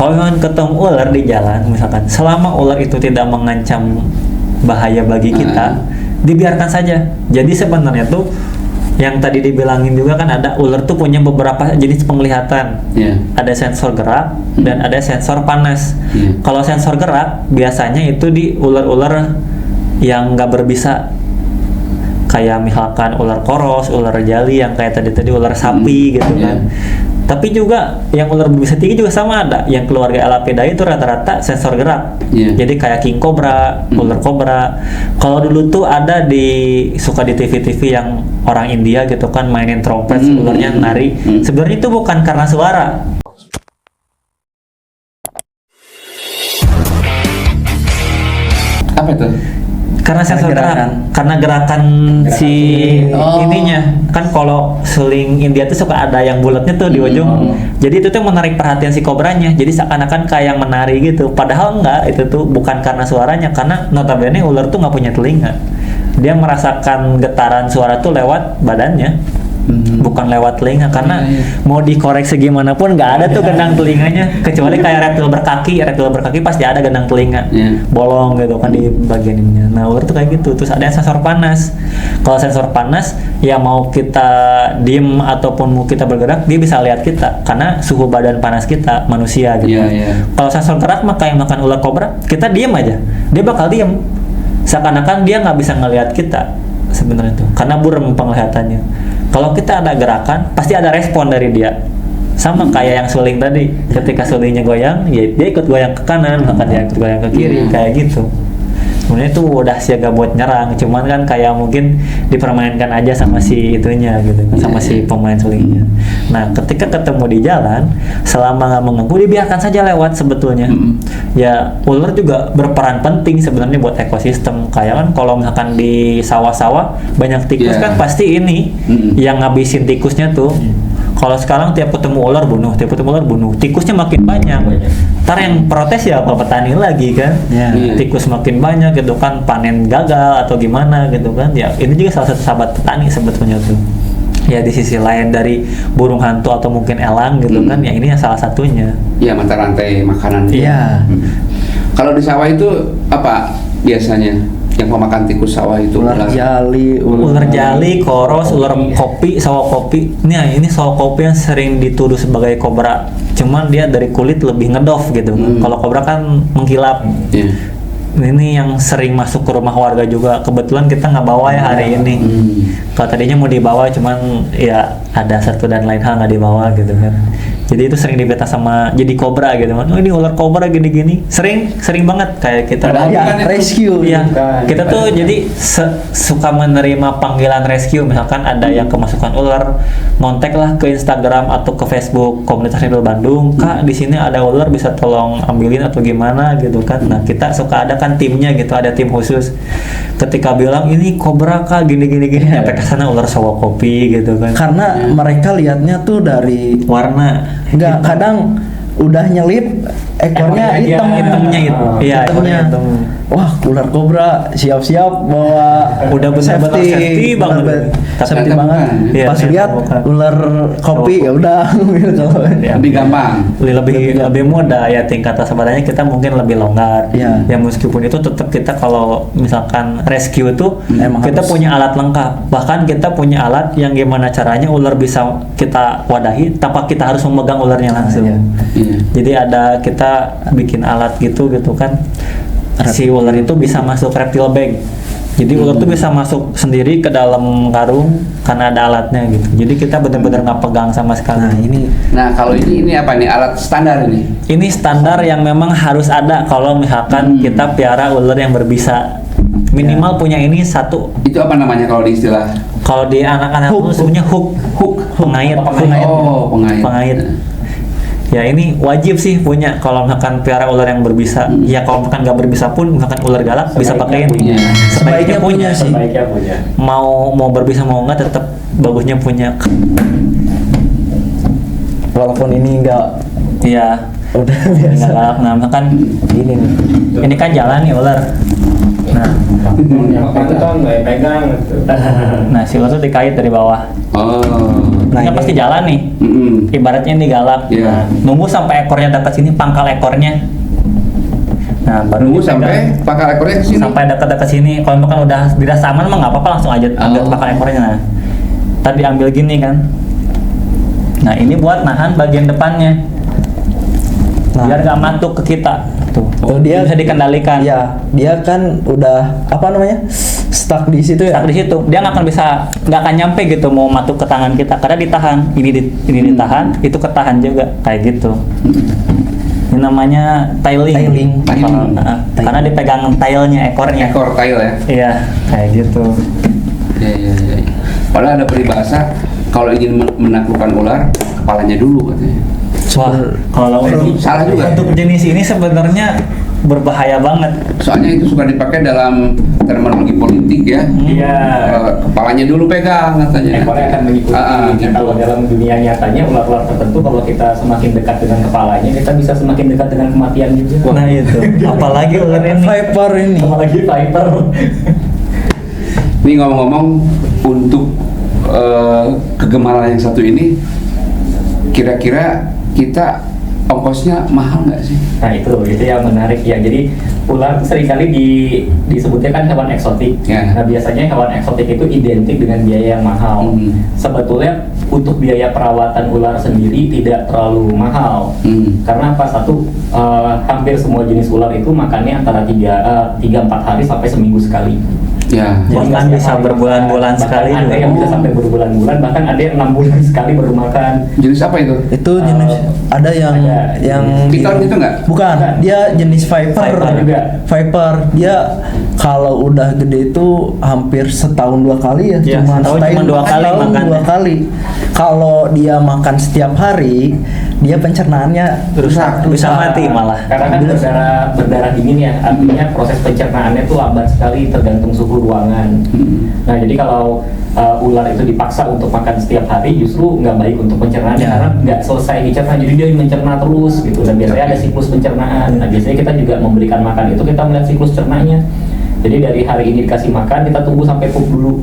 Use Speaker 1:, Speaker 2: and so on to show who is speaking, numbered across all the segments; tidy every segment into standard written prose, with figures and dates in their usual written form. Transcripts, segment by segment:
Speaker 1: Kalau memang ketemu ular di jalan, misalkan, selama ular itu tidak mengancam bahaya bagi kita, dibiarkan saja. Jadi sebenarnya tuh yang tadi dibilangin juga kan ada ular tuh punya beberapa jenis penglihatan. Ada sensor gerak dan ada sensor panas. Kalau sensor gerak biasanya itu di ular-ular yang nggak berbisa, kayak misalkan ular koros, ular jali yang kayak tadi ular sapi gitu kan. Tapi juga yang ular berbisa tinggi juga sama ada. Yang keluarga Elapidae itu rata-rata sensor gerak. Jadi kayak king cobra, ular kobra. Kalau dulu tuh ada suka di TV-TV yang orang India gitu kan mainin trompet, ularnya nari. Sebenarnya itu bukan karena suara.
Speaker 2: Apa itu?
Speaker 1: Karena sensor gerak, karena gerakan si ininya kan. Kalau suling India tuh suka ada yang bulatnya tuh di ujung. Jadi itu tuh menarik perhatian si kobranya. Jadi seakan-akan kayak yang menari gitu. Padahal enggak, itu tuh bukan karena suaranya. Karena notabene ular tuh nggak punya telinga. Dia merasakan getaran suara tuh lewat badannya. Bukan lewat telinga, karena mau dikoreksi gimana pun nggak ada tuh gendang telinganya, kecuali kayak reptil berkaki pasti ada gendang telinga bolong gitu kan di bagian ininya. Nah ular tuh kayak gitu. Terus ada yang sensor panas. Kalau sensor panas ya mau kita diem ataupun mau kita bergerak dia bisa lihat kita karena suhu badan panas kita manusia gitu. Kalau sensor gerak mah kayak makan ular kobra, kita diem aja dia bakal diem, seakan-akan dia nggak bisa ngelihat kita sebenarnya tuh karena buram penglihatannya. Kalau kita ada gerakan, pasti ada respon dari dia. Sama kayak yang suling tadi, ketika sulingnya goyang, ya dia ikut goyang ke kanan, maka dia ikut goyang ke kiri, kayak gitu. Sebenarnya itu udah siaga buat nyerang, cuman kan kayak mungkin dipermainkan aja sama si itunya gitu, sama si pemain sulingnya. Nah, ketika ketemu di jalan, selama nggak mengganggu, dibiarkan saja lewat sebetulnya. Ya, ular juga berperan penting sebenarnya buat ekosistem. Kayak kan kalau misalkan di sawah-sawah banyak tikus kan pasti ini yang ngabisin tikusnya tuh. Kalau sekarang tiap ketemu ular bunuh, tikusnya makin banyak. Ntar yang protes ya petani lagi kan. Tikus makin banyak gitu kan, panen gagal atau gimana gitu kan. Ya ini juga salah satu sahabat petani sebetulnya tuh. Ya di sisi lain dari burung hantu atau mungkin elang gitu kan, ya ini yang salah satunya.
Speaker 2: Iya, mata rantai makanan. Kalau di sawah itu apa biasanya? Yang pemakan tikus sawah itu
Speaker 3: ular jali, koros, ular kopi, sawo kopi. Nah, ini sawo kopi yang sering dituduh sebagai kobra. Cuman dia dari kulit lebih ngedof gitu. Kalau kobra kan mengkilap. Ini yang sering masuk ke rumah warga juga. Kebetulan kita nggak bawa ya hari ini. Kalau tadinya mau dibawa, cuman ya ada satu dan lain hal nggak dibawa gitu kan. Jadi itu sering dibeta sama jadi kobra gitu kan. Oh ini ular kobra gini-gini. Sering banget kayak kita
Speaker 1: rescue.
Speaker 3: Iya. Kita tuh jadi suka menerima panggilan rescue. Misalkan ada yang kemasukan ular, ngontek lah ke Instagram atau ke Facebook komunitas Reptil Bandung. Kak, di sini ada ular, bisa tolong ambilin atau gimana gitu kan. Nah, kita suka ada kan timnya gitu, ada tim khusus. Ketika bilang ini kobra Kak gini-gini sampai ke sana ular sawo kopi gitu kan.
Speaker 1: Karena mereka lihatnya tuh dari
Speaker 3: warna.
Speaker 1: Enggak, kadang udah nyelip ekornya hitamnya itu. Iya, hitamnya. Wah, ular kobra, siap-siap bawa
Speaker 3: udah benar-benar safety banget.
Speaker 1: Safety banget. Ya, pas lihat ular kopi ya udah
Speaker 2: lebih gampang.
Speaker 3: Lebih mudah ya, tingkat kesabarannya kita mungkin lebih longgar. Ya meskipun itu tetap kita kalau misalkan rescue itu kita punya alat lengkap. Bahkan kita punya alat yang gimana caranya ular bisa kita wadahi tanpa kita harus memegang ularnya langsung. Jadi ada kita bikin alat gitu kan. Si ular itu bisa masuk reptile bag. Jadi ular itu bisa masuk sendiri ke dalam karung karena ada alatnya gitu. Jadi kita benar-benar nggak pegang sama sekali.
Speaker 2: Nah kalau ini apa nih, alat standar ini?
Speaker 3: Ini standar yang memang harus ada kalau misalkan kita piara ular yang berbisa. Minimal punya ini satu.
Speaker 2: Itu apa namanya kalau di istilah?
Speaker 3: Kalau di anak-anak itu sebenarnya hook pengait. Pengait. Ya ini wajib sih punya kalau misalkan piara ular yang berbisa. Ya kalau misalkan nggak berbisa pun, misalkan ular galak bisa pakai ini. Sebaiknya punya sih. Mau berbisa mau nggak tetap bagusnya punya.
Speaker 1: Walaupun ini nggak.
Speaker 3: Iya.
Speaker 1: Udah biasa.
Speaker 3: Galak. Nah misalkan ini nih. Ini kan jalan nih ular. Nah.
Speaker 4: Itu kan nggak pegang.
Speaker 3: Nah si ular tuh dikait dari bawah. Nah, pasti jalan nih. Ibaratnya ini galak.
Speaker 2: Iya.
Speaker 3: Nunggu sampai ekornya dekat sini, pangkal ekornya. Nah, baru
Speaker 2: Nunggu
Speaker 3: dipegang.
Speaker 2: sampai pangkal ekornya ke sini.
Speaker 3: Sampai dekat-dekat sini. Kalau misalkan udah dirasa aman mah nggak apa-apa, langsung aja ambil pangkal ekornya. Nah, tadi ambil gini kan. Nah, ini buat nahan bagian depannya.
Speaker 4: Nah.
Speaker 3: Biar nggak matuk ke kita. Tuh.
Speaker 4: Tuh, dia
Speaker 3: Bisa dikendalikan.
Speaker 4: Ya, dia kan udah apa namanya? Stuck di situ ya.
Speaker 3: Stuck di situ, dia nggak akan nyampe gitu mau matuk ke tangan kita karena ditahan. Ini ditahan, itu ketahan juga kayak gitu. Ini namanya tailing.
Speaker 4: Tailing.
Speaker 3: Karena dipegang tailnya, ekornya.
Speaker 2: Ekor tail ya.
Speaker 3: Iya, kayak gitu.
Speaker 2: Iya. Padahal ada peribahasa kalau ingin menaklukkan ular, kepalanya dulu katanya.
Speaker 3: Wah, kalau
Speaker 2: Salah juga.
Speaker 3: untuk jenis ini sebenarnya berbahaya banget.
Speaker 2: Soalnya itu suka dipakai dalam terminologi politik ya.
Speaker 5: Iya.
Speaker 2: Kepalanya dulu pegang katanya.
Speaker 5: Ekornya akan mengikuti.
Speaker 2: Gitu.
Speaker 5: Kalau dalam dunia nyatanya ular-ular tertentu kalau kita semakin dekat dengan kepalanya, kita bisa semakin dekat dengan kematian juga.
Speaker 3: Nah itu, apalagi ular ini.
Speaker 4: Viper ini.
Speaker 5: Apalagi viper.
Speaker 2: Ini ngomong-ngomong untuk kegemaran yang satu ini, kira-kira kita ongkosnya mahal nggak sih?
Speaker 5: Nah itu yang menarik ya. Jadi ular seringkali disebutnya kan hewan eksotik.
Speaker 2: Ya.
Speaker 5: Nah biasanya hewan eksotik itu identik dengan biaya yang mahal. Sebetulnya untuk biaya perawatan ular sendiri tidak terlalu mahal. Karena apa? Satu, hampir semua jenis ular itu makannya antara 3-4 hari sampai seminggu sekali.
Speaker 2: Ya.
Speaker 3: Bahkan bisa berbulan-bulan sekali
Speaker 5: Ada
Speaker 3: juga.
Speaker 5: yang bisa sampai berbulan-bulan, bahkan ada yang 6 bulan sekali baru makan.
Speaker 2: Jenis apa itu?
Speaker 4: Itu jenis ada yang
Speaker 2: Piton gitu nggak?
Speaker 4: bukan, dia jenis Viper.
Speaker 5: Viper juga.
Speaker 4: Viper. Dia kalau udah gede itu hampir setahun 2 kali ya.
Speaker 3: Iya, setahun cuma 2 kali
Speaker 4: setahun
Speaker 3: makannya.
Speaker 4: 2 kali. Kalau dia makan setiap hari, dia pencernaannya
Speaker 3: Rusak, bisa mati malah.
Speaker 5: Karena kan berdarah dingin ya, artinya proses pencernaannya itu lambat sekali tergantung suhu ruangan. Nah jadi kalau ular itu dipaksa untuk makan setiap hari justru nggak baik untuk pencernaannya karena nggak selesai dicerna, jadi dia mencerna terus gitu. Dan biasanya ada siklus pencernaan. Nah biasanya kita juga memberikan makan itu kita melihat siklus cernanya. Jadi dari hari ini dikasih makan, kita tunggu sampai pup dulu,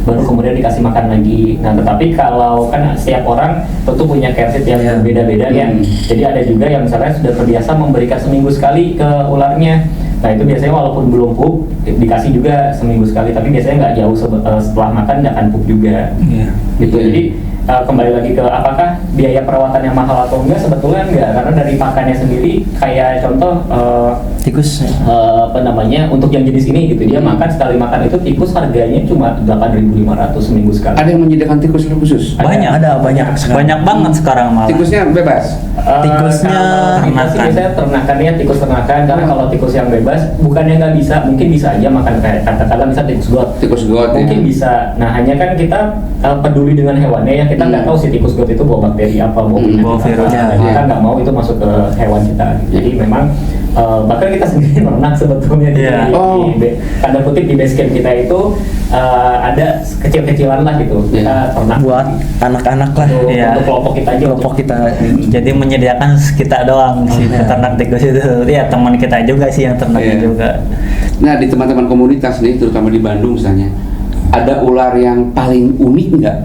Speaker 5: baru kemudian dikasih makan lagi. Nah tetapi kalau kan setiap orang tentu punya kersit yang berbeda-beda ya. Jadi ada juga yang misalnya sudah terbiasa memberikan seminggu sekali ke ularnya. Nah itu biasanya walaupun belum pup dikasih juga seminggu sekali, tapi biasanya nggak jauh setelah makan nggak akan pup juga. Gitu. Jadi kembali lagi ke apakah biaya perawatan yang mahal atau enggak, sebetulnya enggak, karena dari pakannya sendiri kayak contoh
Speaker 4: tikus.
Speaker 5: apa namanya untuk yang jenis ini gitu, dia makan sekali makan itu tikus harganya cuma 8.500 seminggu sekali.
Speaker 2: Ada yang menyediakan tikus khusus?
Speaker 3: Banyak.
Speaker 4: Ada banyak sekarang.
Speaker 3: Banyak banget sekarang malah.
Speaker 2: Tikusnya bebas?
Speaker 4: Tikusnya
Speaker 5: ternakan. Biasanya ternakannya tikus ternakan, karena kalau tikus yang bebas bukannya nggak bisa, mungkin bisa aja makan kayak katakanlah bisa tikus got.
Speaker 2: Tikus got
Speaker 5: Mungkin
Speaker 2: ya.
Speaker 5: bisa. Nah hanya kan kita peduli dengan hewannya ya, kita nggak tahu si tikus got itu bawa bakteri apa, bawa
Speaker 3: bawa
Speaker 5: penyakit
Speaker 3: virus.
Speaker 5: apa. Nah, kita nggak mau itu masuk ke hewan kita. Jadi memang bahkan kita sendiri ternak sebetulnya di tanda kutip di base camp kita itu ada kecil-kecilan lah gitu. Kita ternak
Speaker 4: buat anak-anak lah.
Speaker 5: untuk kelompok kita aja.
Speaker 4: Kelompok kita.
Speaker 3: Jadi menyediakan kita doang si peternak tikus itu. Ya teman kita juga sih yang ternaknya juga.
Speaker 2: Nah di teman-teman komunitas nih, terutama di Bandung misalnya, ada ular yang paling unik nggak?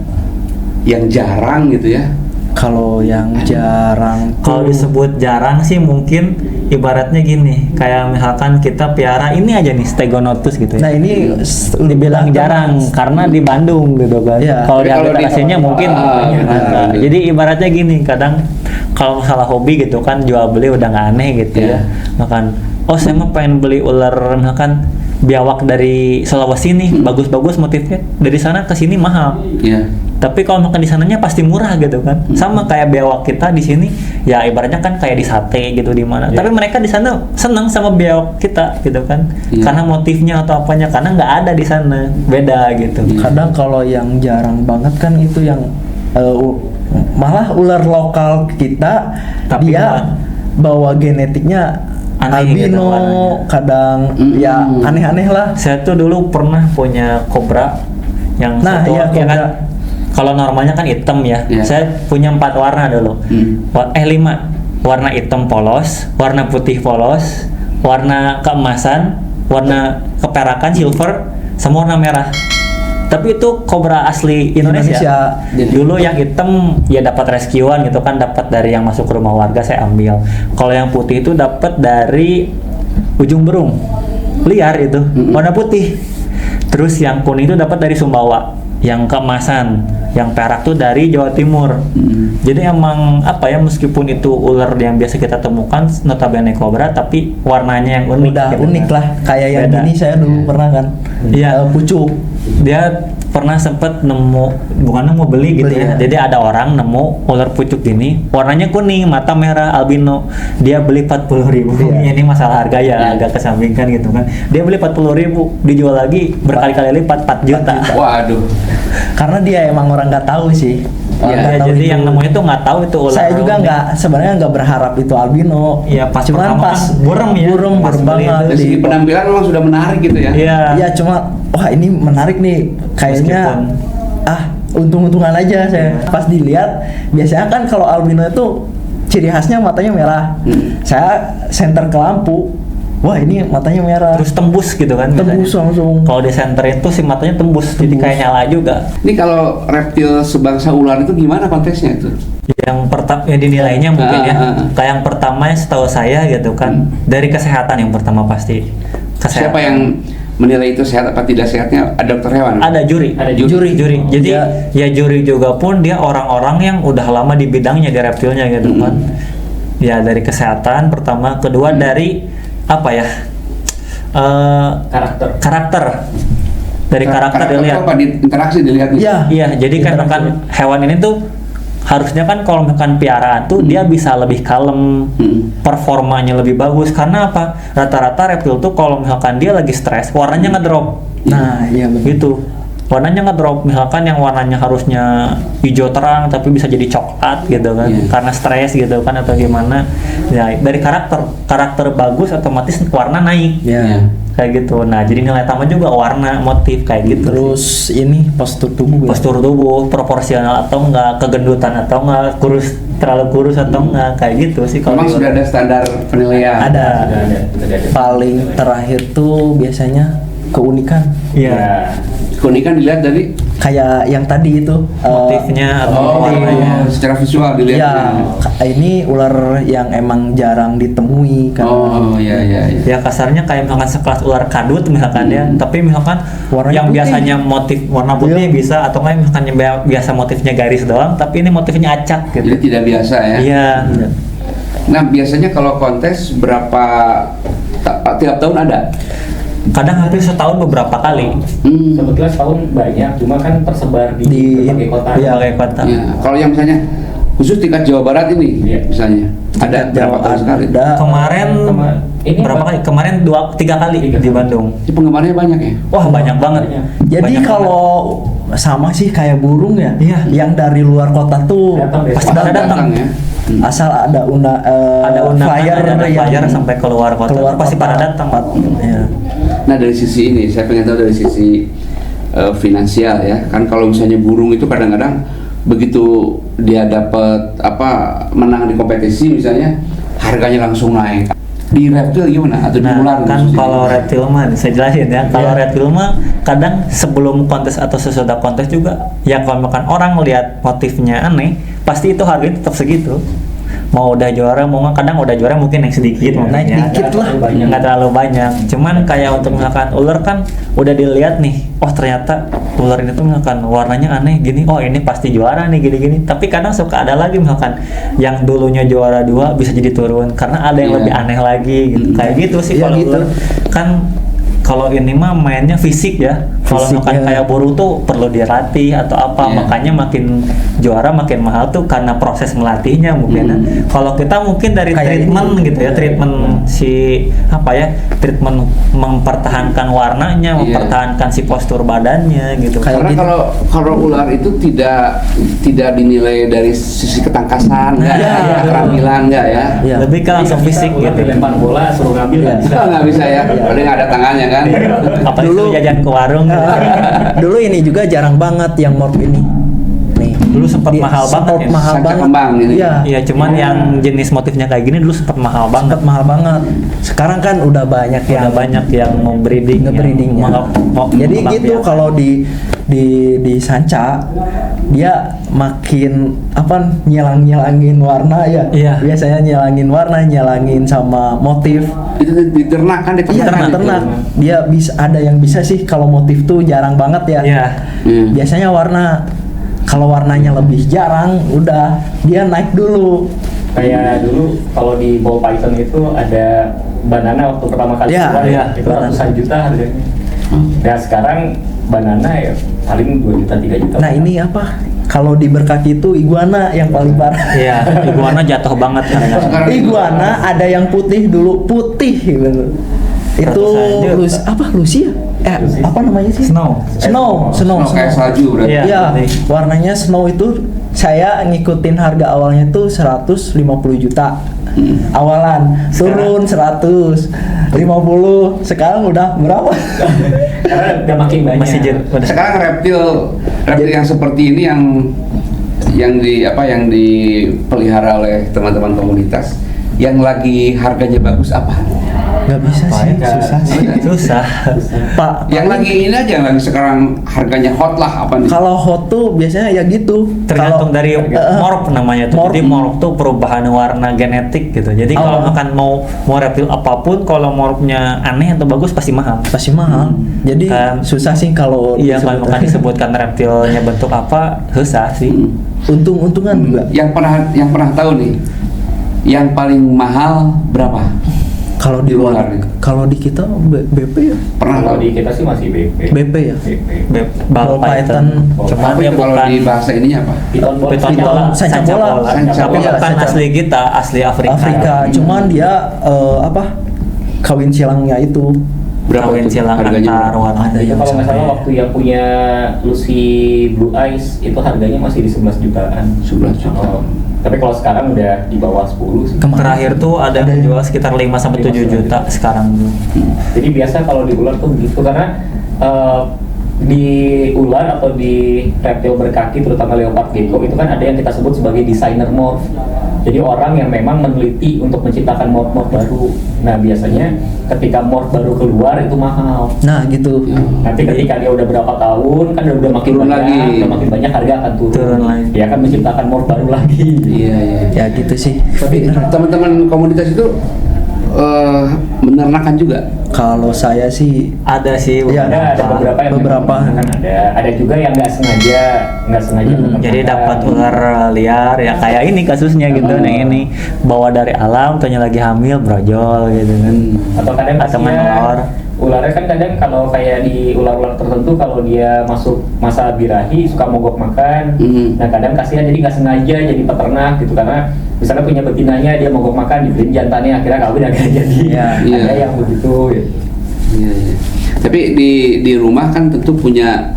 Speaker 2: Yang jarang gitu ya?
Speaker 4: Kalau yang jarang
Speaker 3: Kalau disebut jarang sih mungkin ibaratnya gini, kayak misalkan kita piara ini aja nih Stegonotus gitu ya.
Speaker 4: Nah ini
Speaker 3: Dibilang jarang karena di Bandung gitu kan.
Speaker 4: Iya.
Speaker 3: Kalau di
Speaker 2: Tapi kalau
Speaker 3: habitat aslinya
Speaker 2: di-
Speaker 3: mungkin ada.
Speaker 2: gitu.
Speaker 3: Jadi ibaratnya gini, kadang kalau masalah hobi gitu kan jual beli udah nggak aneh gitu ya. Makan, oh saya mau pengen beli ular misalkan biawak dari Sulawesi nih, bagus-bagus motifnya. Dari sana ke sini mahal.
Speaker 2: Iya.
Speaker 3: Tapi kalau makan di sananya pasti murah gitu kan. Sama kayak biawak kita di sini, ya ibaratnya kan kayak di sate gitu di mana. Tapi mereka di sana senang sama biawak kita gitu kan. Karena motifnya atau apanya, karena nggak ada di sana. Beda gitu.
Speaker 4: kadang kalau yang jarang banget kan itu yang malah ular lokal kita
Speaker 3: Tapi
Speaker 4: dia bawa genetiknya
Speaker 3: aneh gitu
Speaker 4: albino,
Speaker 3: warnanya.
Speaker 4: kadang ya aneh-aneh lah.
Speaker 3: Saya tuh dulu pernah punya kobra yang
Speaker 4: Nah,
Speaker 3: satu
Speaker 4: iya,
Speaker 3: ya kan.
Speaker 4: kobra.
Speaker 3: Kalau normalnya kan hitam ya.
Speaker 2: Iya.
Speaker 3: Saya punya 4 warna dulu. 5. Warna hitam polos, warna putih polos, warna keemasan, warna keperakan silver, sama warna merah.
Speaker 1: Tapi itu kobra asli Indonesia. Dulu yang hitam ya dapat rescuean gitu kan, dapat dari yang masuk ke rumah warga saya ambil. Kalau yang putih itu dapat dari Ujung Berung, liar itu, warna putih. Terus yang kuning itu dapat dari Sumbawa, yang keemasan, yang perak tuh dari Jawa Timur. Jadi emang apa ya, meskipun itu ular yang biasa kita temukan notabene kobra, tapi warnanya yang unik.
Speaker 4: Udah
Speaker 1: gitu
Speaker 4: unik
Speaker 1: kan.
Speaker 4: lah, kayak yang
Speaker 1: Beda.
Speaker 4: gini saya dulu pernah kan.
Speaker 1: Iya.
Speaker 4: Pucuk.
Speaker 1: Dia pernah sempat nemu, bukan nemu, beli gitu
Speaker 4: Beli,
Speaker 1: ya.
Speaker 4: ya.
Speaker 1: Jadi ada orang nemu ular pucuk gini, warnanya kuning, mata merah, albino. Dia beli 40.000.
Speaker 4: Iya.
Speaker 1: Ini masalah harga ya, agak kesampingkan gitu kan. Dia beli 40.000, dijual lagi berkali-kali lipat 4 juta.
Speaker 2: Waduh.
Speaker 4: Karena dia emang orang nggak tahu sih. Orang
Speaker 1: Ya,
Speaker 4: nggak tahu
Speaker 1: jadi
Speaker 4: itu.
Speaker 1: yang nemunya tuh nggak tahu itu ular.
Speaker 4: Saya juga
Speaker 1: Romney.
Speaker 4: sebenarnya nggak berharap itu albino.
Speaker 1: Iya, pas
Speaker 4: cuman
Speaker 1: pertama
Speaker 4: pas
Speaker 1: kan burem ya,
Speaker 4: burem
Speaker 1: pas beli
Speaker 4: banget
Speaker 1: itu.
Speaker 2: Dari segi penampilan memang sudah menarik gitu ya.
Speaker 1: Iya.
Speaker 4: Iya, cuma wah ini menarik nih. Kayaknya untung-untungan aja saya. Pas dilihat, biasanya kan kalau albino itu ciri khasnya matanya merah. Saya senter ke lampu. Wah, ini matanya merah.
Speaker 1: Terus tembus gitu kan.
Speaker 4: Tembus
Speaker 1: biasanya.
Speaker 4: langsung.
Speaker 1: Kalau di center itu si matanya tembus, jadi kayak nyala juga.
Speaker 2: Ini kalau reptil sebangsa ular itu gimana konteksnya itu?
Speaker 1: Yang pertama ya dinilainya mungkin ya. Kayak yang pertama setahu saya gitu kan, dari kesehatan yang pertama pasti. Kesehatan.
Speaker 2: Siapa yang menilai itu sehat apa tidak sehatnya? Ada dokter hewan?
Speaker 1: Ada juri.
Speaker 5: Ada juri.
Speaker 1: Jadi
Speaker 4: Ya.
Speaker 1: ya juri juga pun dia orang-orang yang udah lama di bidangnya di reptilnya gitu kan. Ya dari kesehatan pertama, kedua dari apa ya? Karakter. Dari karakter dilihat.
Speaker 2: apa di interaksi dilihatnya?
Speaker 4: Iya.
Speaker 1: Iya, jadi kan
Speaker 4: Interaksi.
Speaker 1: misalkan hewan ini tuh harusnya kan kalau misalkan piaraan tuh dia bisa lebih kalem, performanya lebih bagus. Karena apa? Rata-rata reptil tuh kalau misalkan dia lagi stres, warnanya ngedrop.
Speaker 4: Nah, iya benar.
Speaker 1: Gitu. Warnanya ngedrop. Misalkan yang warnanya harusnya hijau terang tapi bisa jadi coklat gitu kan.
Speaker 2: Iya.
Speaker 1: Karena stres gitu kan atau gimana. Ya, dari karakter bagus otomatis warna naik.
Speaker 4: Ya.
Speaker 1: Kayak gitu. Nah, jadi nilai tambah juga warna, motif kayak gitu.
Speaker 4: Terus ini postur tubuh.
Speaker 1: Postur tubuh proporsional atau enggak, kegendutan atau enggak, terlalu kurus atau enggak, kayak gitu sih kalau
Speaker 2: Memang
Speaker 1: di
Speaker 2: sudah
Speaker 1: luar.
Speaker 2: ada standar penilaian.
Speaker 4: Ada.
Speaker 5: Sudah ada.
Speaker 4: Paling terakhir tuh biasanya keunikan.
Speaker 1: Iya.
Speaker 2: Keunikan dilihat dari
Speaker 4: Kayak yang tadi itu
Speaker 1: Motifnya atau warnanya.
Speaker 2: secara visual
Speaker 4: Ya,
Speaker 2: dilihatnya.
Speaker 4: ini ular yang emang jarang ditemui kan.
Speaker 2: Oh, iya.
Speaker 1: Ya kasarnya kayak misalkan sekelas ular kadut misalkan ya, tapi misalkan
Speaker 4: Warnanya
Speaker 1: yang
Speaker 4: putih.
Speaker 1: biasanya motif warna putih
Speaker 4: Iya.
Speaker 1: bisa, atau kayak misalkan yang biasa motifnya garis doang, tapi ini motifnya acak
Speaker 2: Jadi
Speaker 1: gitu.
Speaker 2: tidak biasa ya.
Speaker 1: Iya.
Speaker 2: Nah, biasanya kalau kontes berapa tiap tahun ada?
Speaker 1: Kadang hampir setahun beberapa kali.
Speaker 5: Sebetulnya setahun banyak, cuma kan tersebar di
Speaker 4: Di-
Speaker 5: berbagai kota.
Speaker 4: iya.
Speaker 1: Berbagai kota.
Speaker 2: Ya, kalau yang misalnya khusus tingkat Jawa Barat ini,
Speaker 5: Iya.
Speaker 2: misalnya ada berapa tahun sekali?
Speaker 4: Ada.
Speaker 1: Kemarin
Speaker 5: Ini
Speaker 1: berapa
Speaker 5: apa?
Speaker 1: kali? Kemarin 3 kali di Bandung.
Speaker 2: Ini penggemarnya banyak ya?
Speaker 1: Wah, banyak banget.
Speaker 5: Banyak.
Speaker 4: Jadi
Speaker 1: Banyak
Speaker 4: kalau sama sih kayak burung ya,
Speaker 1: Iya.
Speaker 4: yang dari luar kota tuh
Speaker 5: Datang deh.
Speaker 1: Pasti pada datang.
Speaker 2: ya.
Speaker 4: asal ada
Speaker 1: ada undangan,
Speaker 4: flyer
Speaker 1: ada
Speaker 4: yang
Speaker 1: flyer sampai keluar kota,
Speaker 4: keluar
Speaker 1: pasti
Speaker 4: kota.
Speaker 1: pada datang.
Speaker 4: Ya.
Speaker 2: Nah, dari sisi ini saya pengen tahu dari sisi finansial ya. Kan kalau misalnya burung itu kadang-kadang begitu dia dapat menang di kompetisi misalnya, harganya langsung naik. Di reptil gimana? Atau di
Speaker 1: Nah,
Speaker 2: ular?
Speaker 1: kan
Speaker 2: khususnya?
Speaker 1: kalau reptil mah saya jelasin ya. Kalau reptil mah kadang sebelum kontes atau sesudah kontes juga, ya kalau makan orang lihat motifnya aneh, pasti itu harganya tetap segitu. Mau udah juara, mau nggak, kadang udah juara mungkin naik sedikit,
Speaker 4: naik
Speaker 1: motifnya.
Speaker 4: dikit lah.
Speaker 1: Nggak terlalu banyak. Cuman kayak untuk misalkan ular kan udah dilihat nih, oh ternyata ular ini tuh misalkan warnanya aneh gini, oh ini pasti juara nih gini-gini. Tapi kadang suka ada lagi misalkan yang dulunya juara 2 bisa jadi turun karena ada yang
Speaker 2: Iya.
Speaker 1: lebih aneh lagi gitu. Kayak gitu sih
Speaker 4: Iya,
Speaker 1: kalau
Speaker 4: gitu.
Speaker 1: ular. Kan kalau ini mah mainnya fisik ya. Kalau
Speaker 4: Fisik,
Speaker 1: misalkan
Speaker 4: ya.
Speaker 1: kayak burung tuh perlu dilatih atau apa,
Speaker 2: Iya.
Speaker 1: makanya makin juara makin mahal tuh karena proses melatihnya mungkin. ya. Kalau kita mungkin dari
Speaker 4: Kayak
Speaker 1: treatment
Speaker 4: ini.
Speaker 1: gitu ya, treatment treatment mempertahankan warnanya,
Speaker 2: Iya.
Speaker 1: mempertahankan si postur badannya gitu.
Speaker 4: Kayak
Speaker 2: Karena
Speaker 4: gitu.
Speaker 2: kalau ular itu tidak dinilai dari sisi ketangkasan, enggak
Speaker 1: Iya.
Speaker 2: ya, keterampilan enggak ya.
Speaker 4: Iya.
Speaker 1: Lebih ke langsung fisik
Speaker 5: Ular
Speaker 1: gitu.
Speaker 5: dilempar bola suruh ngambil
Speaker 4: Iya.
Speaker 5: nggak bisa.
Speaker 2: Nggak bisa ya, kalau dia nggak ada tangannya kan.
Speaker 1: Apalagi
Speaker 4: Dulu-
Speaker 1: suruh jajan ke warung gitu.
Speaker 4: Dulu ini juga jarang banget yang morph ini. nih.
Speaker 1: Dulu sempat
Speaker 4: Dia
Speaker 1: mahal banget ya.
Speaker 4: mahal
Speaker 2: Sanca
Speaker 4: banget.
Speaker 2: kembang ini.
Speaker 4: Iya.
Speaker 1: Iya, cuman yang jenis motifnya kayak gini dulu sempat mahal banget.
Speaker 4: Sempat mahal banget. Sekarang kan udah banyak
Speaker 1: Udah
Speaker 4: yang
Speaker 1: banyak yang mau breeding,
Speaker 4: nge-breedingnya. Jadi gitu kalau di sanca dia makin apa nyelangin warna ya.
Speaker 1: Iya.
Speaker 4: Biasanya nyelangin sama motif.
Speaker 2: Itu diternak kan,
Speaker 4: Iya, ternak. Dia bisa ada yang bisa sih kalau motif tuh jarang banget ya.
Speaker 1: Iya.
Speaker 4: Biasanya warna kalau warnanya lebih jarang udah dia naik dulu.
Speaker 5: Kayak dulu kalau di ball python itu ada banana waktu pertama kali
Speaker 4: Iya,
Speaker 5: keluar
Speaker 1: iya,
Speaker 5: itu ratusan juta harganya. Dan sekarang banana ya paling 2 juta 3 juta.
Speaker 4: Nah ini apa? Kalau di berkaki itu iguana yang paling parah.
Speaker 1: Iya, iguana jatuh banget harganya.
Speaker 2: Sekarang
Speaker 4: Iguana ada yang putih dulu, putih gitu. Itu
Speaker 1: Ratusan juta.
Speaker 4: Lucy ya?
Speaker 5: Lucy.
Speaker 4: Apa namanya sih?
Speaker 1: Snow.
Speaker 4: Snow.
Speaker 2: kayak salju berarti.
Speaker 1: Iya.
Speaker 4: Iya,
Speaker 1: putih.
Speaker 4: warnanya snow itu saya ngikutin harga awalnya tuh 150 juta. Awalan turun 150, sekarang udah berapa?
Speaker 5: Karena udah makin banyak.
Speaker 1: Masih udah.
Speaker 2: Sekarang reptil yang seperti ini yang dipelihara oleh teman-teman komunitas yang lagi harganya bagus apa?
Speaker 4: Nggak bisa sih,
Speaker 5: Nggak.
Speaker 4: susah sih.
Speaker 1: Susah.
Speaker 4: Pak,
Speaker 2: Yang lagi ini aja yang lagi sekarang harganya hot lah apa nih?
Speaker 4: kalau hot tuh biasanya ya gitu.
Speaker 1: Tergantung
Speaker 4: Kalau-
Speaker 1: dari morph namanya tuh.
Speaker 4: morph.
Speaker 1: Jadi morph tuh perubahan warna genetik gitu. Jadi
Speaker 4: Oh.
Speaker 1: kalau makan mau reptil apapun, kalau morphnya aneh atau bagus pasti mahal.
Speaker 4: pasti mahal. Jadi
Speaker 1: Kan.
Speaker 4: susah sih kalau
Speaker 1: Iya,
Speaker 4: disebut.
Speaker 1: kalau makan disebutkan reptilnya bentuk apa, susah sih.
Speaker 4: Untung-untungan juga.
Speaker 2: Yang pernah tahu nih, yang paling mahal berapa?
Speaker 4: Kalau di luar,
Speaker 2: nih.
Speaker 4: kalau di kita BP ya,
Speaker 2: Pernah
Speaker 5: Kalau
Speaker 2: tahu?
Speaker 5: di kita sih masih BP.
Speaker 4: BP ya.
Speaker 1: Ball python. Cuman
Speaker 2: Apa
Speaker 1: dia
Speaker 2: itu kalau
Speaker 1: bukan
Speaker 2: di bahasa ininya apa?
Speaker 5: Piton bola.
Speaker 1: Python
Speaker 4: Python,
Speaker 1: bola,
Speaker 4: sanca bola.
Speaker 1: Tapi
Speaker 4: Iya,
Speaker 1: bukan
Speaker 4: sanca.
Speaker 1: asli kita, asli Afrika.
Speaker 4: Afrika. Cuman dia kawin silangnya itu
Speaker 1: Kawin
Speaker 2: tuh
Speaker 1: silang
Speaker 2: harganya
Speaker 1: antar
Speaker 2: berapa?
Speaker 1: warna.
Speaker 4: Ada
Speaker 5: Itu
Speaker 4: yang
Speaker 5: kalau nggak salah
Speaker 4: sampai-
Speaker 5: waktu yang punya Lucy Blue Eyes itu harganya masih di 11 jutaan.
Speaker 2: 11 juta.
Speaker 5: Oh. Tapi kalau sekarang udah di bawah 10 sih.
Speaker 1: Terakhir tuh ada yang jual sekitar 5 sampai 7 juta sekarang tuh.
Speaker 5: Jadi biasa kalau di ular tuh begitu karena di ular atau di reptil berkaki terutama leopard gecko itu kan ada yang kita sebut sebagai designer morph. Jadi orang yang memang meneliti untuk menciptakan morph-morph baru. Nah biasanya ketika morph baru keluar itu mahal.
Speaker 4: Nah gitu.
Speaker 5: Nanti ketika dia udah berapa tahun kan udah makin
Speaker 2: Turun
Speaker 5: banyak,
Speaker 2: lagi.
Speaker 5: udah makin banyak harga akan turun.
Speaker 1: Turun lagi.
Speaker 5: Dia akan menciptakan morph baru lagi.
Speaker 2: Iya, iya.
Speaker 4: Ya gitu sih.
Speaker 2: Tapi teman-teman komunitas itu menernakan juga.
Speaker 4: Kalau saya sih
Speaker 1: Ada sih
Speaker 4: Iya,
Speaker 5: Ada beberapa yang
Speaker 4: Beberapa.
Speaker 5: memang ada juga yang nggak sengaja menernakan.
Speaker 1: Jadi dapat ular liar ya kayak ini kasusnya gitu, yang ini bawa dari alam, tanya lagi hamil brojol gitu kan.
Speaker 5: Atau kadang
Speaker 1: Atau
Speaker 5: kasihan,
Speaker 1: menelor.
Speaker 5: ularnya kan kadang kalau kayak di ular-ular tertentu kalau dia masuk masa birahi suka mogok makan. Nah kadang kasihan jadi nggak sengaja jadi peternak gitu karena misalnya punya betinanya dia mogok makan dibeliin jantannya akhirnya kawin akhirnya jadi.
Speaker 4: Iya.
Speaker 5: Ada yang begitu. Gitu.
Speaker 2: Iya, iya. Tapi di rumah kan tentu punya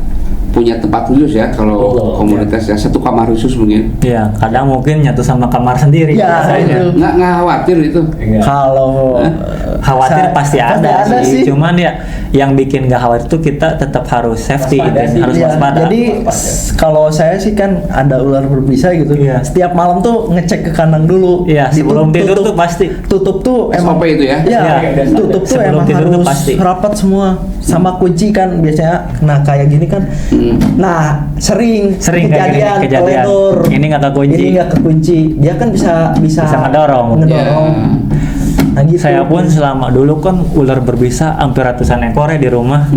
Speaker 2: tempat khusus ya kalau
Speaker 5: Betul,
Speaker 2: komunitas ya, satu kamar khusus mungkin.
Speaker 1: Iya, kadang mungkin nyatu sama kamar sendiri.
Speaker 4: Ya,
Speaker 1: biasanya.
Speaker 4: itu.
Speaker 2: Nggak khawatir itu.
Speaker 5: Enggak.
Speaker 4: kalau
Speaker 1: Khawatir pasti ada sih.
Speaker 4: sih.
Speaker 1: Cuman ya yang bikin gak khawatir tuh kita tetap harus safety
Speaker 5: Waspada
Speaker 1: gitu,
Speaker 5: sih.
Speaker 1: harus
Speaker 4: Ya,
Speaker 1: waspada.
Speaker 4: jadi kalau saya sih kan ada ular berbisa gitu.
Speaker 1: Iya.
Speaker 4: Setiap malam tuh ngecek ke kandang dulu.
Speaker 1: Iya, sebelum tidur tuh pasti.
Speaker 4: Tutup tuh emang
Speaker 2: SOP itu ya?
Speaker 4: Iya,
Speaker 1: Iya,
Speaker 4: tutup tuh
Speaker 1: sebelum
Speaker 4: emang
Speaker 1: tidur tuh
Speaker 4: harus
Speaker 1: pasti.
Speaker 4: rapat semua sama kunci kan biasanya. Nah, kayak gini kan. Nah, sering
Speaker 1: Sering kayak gini, kejadian.
Speaker 4: teledor.
Speaker 1: Ini nggak kekunci.
Speaker 4: Ini nggak kekunci. Dia kan bisa
Speaker 1: Bisa ngedorong.
Speaker 4: Ngedorong.
Speaker 2: Ya.
Speaker 4: Nah, gitu.
Speaker 1: Saya pun selama dulu kan ular berbisa hampir ratusan ekor ya di rumah.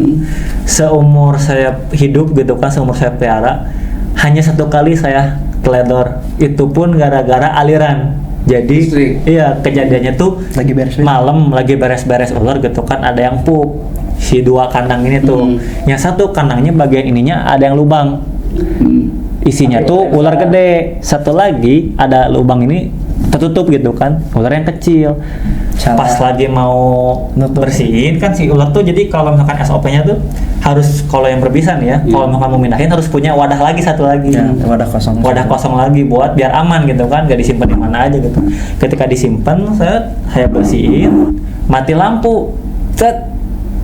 Speaker 1: Seumur saya hidup gitu kan, seumur saya pelihara, hanya satu kali saya teledor. Itu pun gara-gara aliran. Jadi
Speaker 2: Listrik.
Speaker 1: iya kejadiannya tuh
Speaker 4: lagi beres.
Speaker 1: malam lagi beres-beres ular gitu kan, ada yang pup si dua kandang ini tuh. Yang satu kandangnya bagian ininya ada yang lubang. Isinya tuh ular gede. Satu lagi ada lubang ini tertutup gitu kan, ular yang kecil.
Speaker 4: Salah.
Speaker 1: Pas lagi mau
Speaker 4: Nutup.
Speaker 1: bersihin kan si ular tuh, jadi kalau misalkan SOP-nya tuh harus, kalau yang berbisa nih ya,
Speaker 2: Iya.
Speaker 1: kalau misalkan mau mindahin harus punya wadah lagi satu lagi.
Speaker 4: Ya, wadah kosong.
Speaker 1: Wadah kosong lagi buat biar aman gitu kan, gak disimpan di mana aja gitu. Ketika disimpan saya bersihin, mati lampu, set,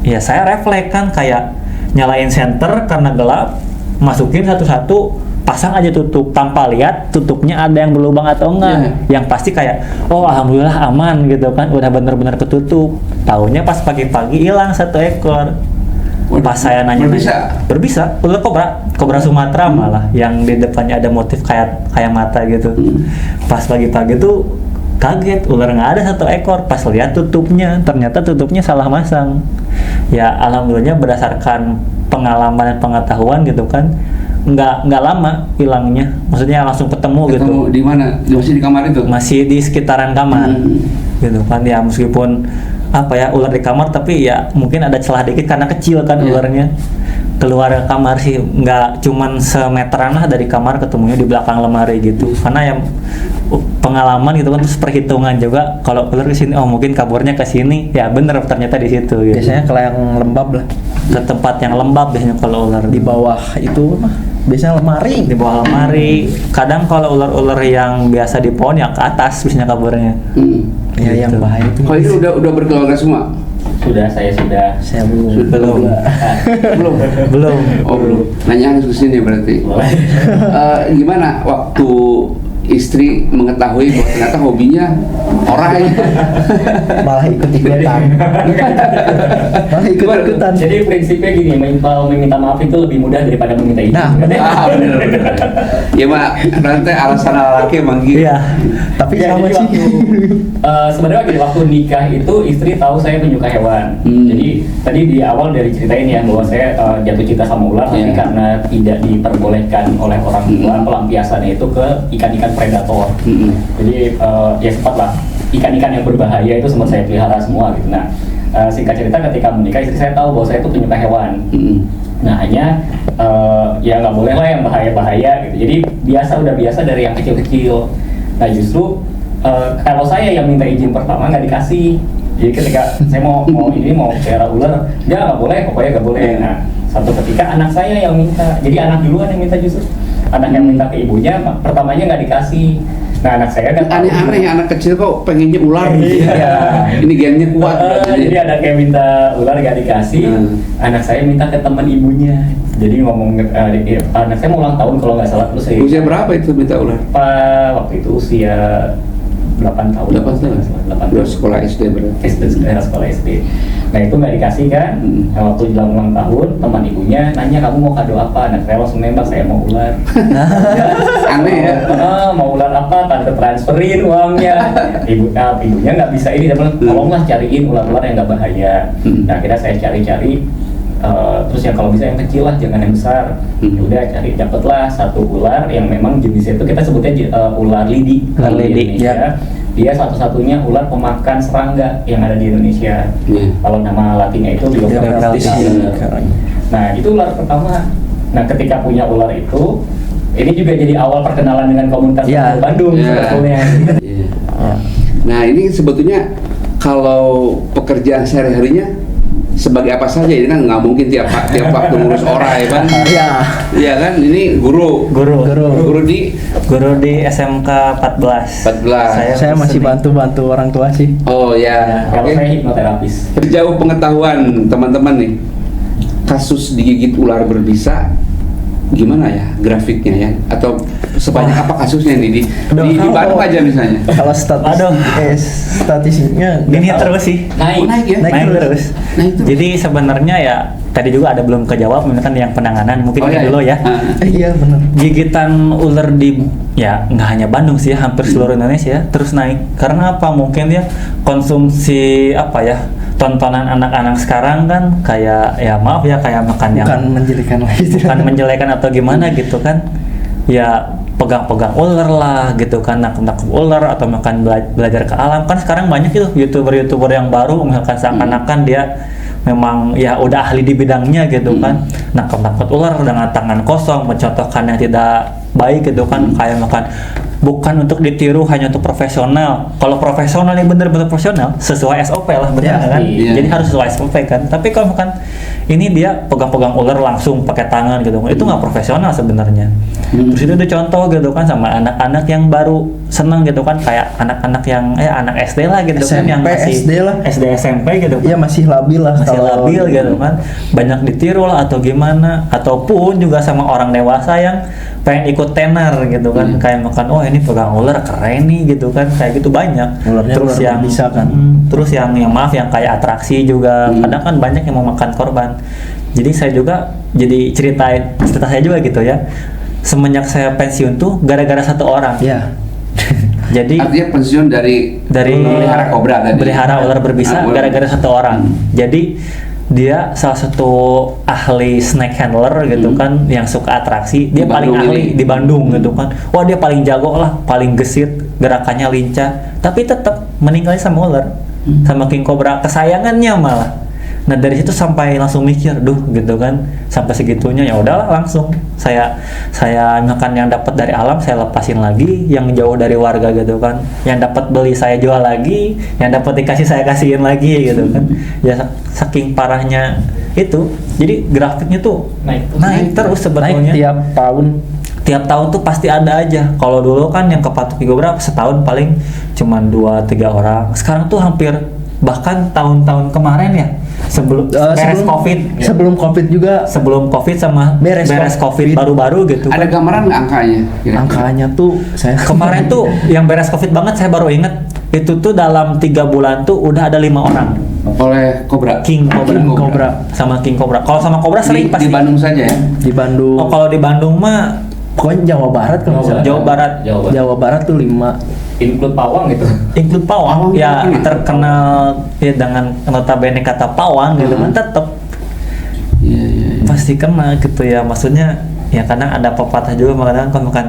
Speaker 1: ya saya refleks kan kayak nyalain senter karena gelap, masukin satu-satu,
Speaker 3: pasang aja tutup tanpa lihat tutupnya ada yang berlubang atau enggak. Yang pasti kayak oh alhamdulillah aman gitu kan, udah bener-bener ketutup. Taunya pas pagi-pagi hilang 1 ekor. Pas saya nanya berbisa ular kobra Sumatera malah yang di depannya ada motif kayak mata gitu. Pas pagi-pagi tuh kaget ular nggak ada 1 ekor. Pas lihat tutupnya ternyata tutupnya salah masang. Ya alhamdulillah berdasarkan pengalaman dan pengetahuan gitu kan nggak lama hilangnya, maksudnya langsung ketemu gitu.
Speaker 2: Di mana? Masih di kamar itu?
Speaker 3: Masih di sekitaran kamar gitu kan, ya meskipun apa ya ular di kamar tapi ya mungkin ada celah dikit karena kecil kan ularnya. Keluar kamar sih nggak cuman semeteran lah dari kamar, ketemunya di belakang lemari gitu. Karena yang pengalaman gitu kan, terus perhitungan juga kalau ular ke sini oh mungkin kaburnya ke sini, ya bener ternyata di situ gitu.
Speaker 4: Biasanya kalau yang lembab lah,
Speaker 3: ke tempat yang lembab biasanya kalau ular
Speaker 4: di bawah itu biasanya lemari.
Speaker 3: Di bawah lemari. Kadang kalau ular-ular yang biasa di pohon ya ke atas biasanya kaburnya.
Speaker 4: Ya
Speaker 3: Gitu.
Speaker 4: yang bahaya itu.
Speaker 2: Kalau itu udah berkeluarga semua?
Speaker 5: Saya sudah.
Speaker 4: Saya belum.
Speaker 2: Belum. Oh belum. Nanya harus kesini berarti. Gimana waktu istri mengetahui bahwa ternyata hobinya orang
Speaker 4: Malah ikut-ikutan. Malah ikut-ikutan.
Speaker 5: Jadi prinsipnya gini, meminta maaf itu lebih mudah daripada meminta izin.
Speaker 4: Nah,
Speaker 2: bener. Ya mak, nanti alasan laki emang gitu.
Speaker 3: Iya.
Speaker 4: Tapi
Speaker 5: Ya,
Speaker 4: sama
Speaker 5: jadi
Speaker 4: sih.
Speaker 5: sebenarnya gini, waktu nikah itu istri tahu saya penyuka hewan. Jadi tadi di awal dari ceritain ya bahwa saya jatuh cinta sama ular, tapi karena tidak diperbolehkan oleh orang tua, pelampiasannya itu ke ikan-ikan predator. Jadi ya sempat lah ikan-ikan yang berbahaya itu sempat saya pelihara semua gitu. Nah singkat cerita ketika menikah istri saya tahu bahwa saya itu penyuka hewan. Nah hanya ya nggak boleh lah yang bahaya-bahaya gitu. Jadi udah biasa dari yang kecil-kecil. Nah justru kalau saya yang minta izin pertama nggak dikasih. Jadi ketika saya mau pelihara ular, nggak boleh, pokoknya nggak boleh. Nah satu ketika anak saya yang minta, jadi anak duluan yang minta justru. Anak yang minta ke ibunya, pertamanya nggak dikasih. Nah anak saya kan
Speaker 2: aneh-aneh anak kecil kok pengennya ular gitu ya. Ini gennya kuat.
Speaker 5: Jadi anak yang minta ular nggak dikasih, anak saya minta ke teman ibunya. Jadi ngomong anak saya mau ulang tahun kalau nggak salah, terus saya
Speaker 2: Usia berapa itu minta ular?
Speaker 5: waktu itu usia 8 tahun.
Speaker 2: 8 tahun.
Speaker 5: 8
Speaker 2: Udah sekolah SD berarti.
Speaker 5: sekolah SD. Nah itu nggak dikasih kan? Nah, waktu jelang ulang tahun, teman ibunya nanya kamu mau kado apa? Nah saya langsung nembak, saya mau ular.
Speaker 2: Aneh ya.
Speaker 5: Mau ular apa? Tante transferin uangnya. Ibunya nggak bisa ini, tolonglah cariin ular-ular yang nggak bahaya. Nah akhirnya saya cari-cari. Terus yang kalau bisa yang kecil lah, jangan yang besar. Udah dapatlah satu ular yang memang jenisnya itu kita sebutnya ular lidi.
Speaker 3: Ular
Speaker 5: Di
Speaker 3: lidi,
Speaker 5: Indonesia. Dia satu-satunya ular pemakan serangga yang ada di Indonesia. Kalau nama latinnya itu Diophragmites. Nah itu ular pertama. Nah ketika punya ular itu, ini juga jadi awal perkenalan dengan komunitas Bandung sebetulnya.
Speaker 2: Nah ini sebetulnya kalau pekerjaan sehari-harinya sebagai apa saja, ini kan nggak mungkin tiap waktu ngurus orang ya kan? Iya kan, ini guru
Speaker 3: di SMK 14.
Speaker 2: Saya
Speaker 4: masih bantu orang tua sih.
Speaker 2: Oh ya,
Speaker 5: Kalau saya hipnoterapis.
Speaker 2: Sejauh pengetahuan teman-teman nih, kasus digigit ular berbisa gimana ya grafiknya ya, atau sebanyak apa kasusnya nih di Bandung aja misalnya?
Speaker 4: Kalau statistiknya
Speaker 3: Ini terus sih
Speaker 5: Naik.
Speaker 3: naik terus.
Speaker 2: Nah, itu.
Speaker 3: Jadi sebenarnya ya tadi juga ada belum kejawab, misalkan yang penanganan mungkin dulu ya.
Speaker 4: Iya benar.
Speaker 3: Gigitan ular di ya nggak hanya Bandung sih, hampir seluruh Indonesia terus naik. Karena apa? Mungkin ya konsumsi apa ya, tontonan anak-anak sekarang kan kayak ya maaf ya kayak makan yang
Speaker 4: Bukan menjelekan lagi.
Speaker 3: bukan menjelekan atau gimana gitu kan, ya pegang-pegang ular lah gitu kan, nakep-nakep ular atau makan belajar ke alam. Kan sekarang banyak itu youtuber yang baru misalkan seakan-akan dia memang ya udah ahli di bidangnya gitu kan, nakep-nakep ular dengan tangan kosong, mencontohkan yang tidak baik gitu kan, kayak makan
Speaker 1: bukan untuk ditiru, hanya untuk profesional. Kalau profesional yang benar-benar profesional sesuai SOP lah, benar
Speaker 4: Ya,
Speaker 1: kan?
Speaker 2: iya.
Speaker 1: Jadi harus sesuai SOP kan. Tapi kalau misalkan ini dia pegang-pegang ular langsung pakai tangan gitu, itu nggak profesional sebenarnya. Terus itu ada contoh gitu kan sama anak-anak yang baru seneng gitu kan, kayak anak-anak yang anak SD lah gitu kan, yang
Speaker 4: SMP,
Speaker 1: masih
Speaker 4: SD lah.
Speaker 1: SD SMP gitu kan.
Speaker 4: Iya masih labil lah.
Speaker 1: Masih
Speaker 4: kalau-
Speaker 1: labil gitu kan, banyak ditiru lah atau gimana, ataupun juga sama orang dewasa yang pengen ikut tenar gitu kan, kayak makan, oh ini pegang ular keren nih gitu kan, kayak gitu banyak.
Speaker 4: Ularnya
Speaker 1: Terus
Speaker 4: ular
Speaker 1: yang
Speaker 4: bisa kan.
Speaker 1: terus yang maaf yang kayak atraksi juga, kadang kan banyak yang mau makan korban. Jadi saya juga jadi cerita saya juga gitu ya, semenjak saya pensiun tuh gara-gara satu orang.
Speaker 4: Iya.
Speaker 1: Jadi
Speaker 2: Artinya pensiun dari melihara kobra tadi.
Speaker 1: Melihara ular berbisa
Speaker 2: Ular.
Speaker 1: gara-gara satu orang. Jadi dia salah satu ahli snake handler gitu kan, yang suka atraksi. Dia
Speaker 2: Di
Speaker 1: paling
Speaker 2: Bandung
Speaker 1: ahli
Speaker 2: ini.
Speaker 1: di Bandung gitu kan. Wah dia paling jago lah, paling gesit, gerakannya lincah. Tapi tetap meninggalnya sama ular, sama king cobra kesayangannya malah. Nah dari situ sampai langsung mikir, duh gitu kan, sampai segitunya ya udahlah langsung saya makan yang dapat dari alam saya lepasin lagi, yang jauh dari warga gitu kan, yang dapat beli saya jual lagi, yang dapat dikasih saya kasihin lagi gitu kan. Ya saking parahnya itu, jadi grafiknya tuh naik terus
Speaker 4: Naik
Speaker 1: sebetulnya.
Speaker 4: tiap tahun
Speaker 1: Tiap tahun tuh pasti ada aja. Kalau dulu kan yang kepatuk king cobra setahun paling cuman 2-3 orang. Sekarang tuh hampir, bahkan tahun-tahun kemarin ya, sebelum beres COVID, ya.
Speaker 4: Sebelum COVID juga
Speaker 1: sebelum COVID sama
Speaker 4: Beres
Speaker 1: beres COVID
Speaker 4: COVID.
Speaker 1: baru-baru gitu
Speaker 2: Ada
Speaker 1: kan.
Speaker 2: gambaran nggak angkanya? kira-kira?
Speaker 4: angkanya tuh saya
Speaker 1: Kemarin tuh yang beres COVID banget saya baru inget, itu tuh dalam 3 bulan tuh udah ada 5 orang
Speaker 2: Oleh kobra.
Speaker 1: king cobra,
Speaker 4: King cobra.
Speaker 1: sama king cobra. Kalau sama cobra sering
Speaker 2: Di
Speaker 1: pasti.
Speaker 2: Bandung saja ya.
Speaker 4: di Bandung.
Speaker 1: Oh kalau di Bandung mah
Speaker 4: Pokoknya Jawa Barat kalau misalnya.
Speaker 1: Jawa Barat.
Speaker 4: Jawa Barat tuh 5.
Speaker 5: Include pawang gitu.
Speaker 1: Include pawang,
Speaker 2: Pawang
Speaker 1: ya
Speaker 2: itu
Speaker 1: terkenal ya dengan notabene kata pawang gitu kan, tetap
Speaker 2: Iya, iya, iya.
Speaker 1: pasti kena gitu ya. Maksudnya ya kadang ada pepatah juga mengatakan kalau bukan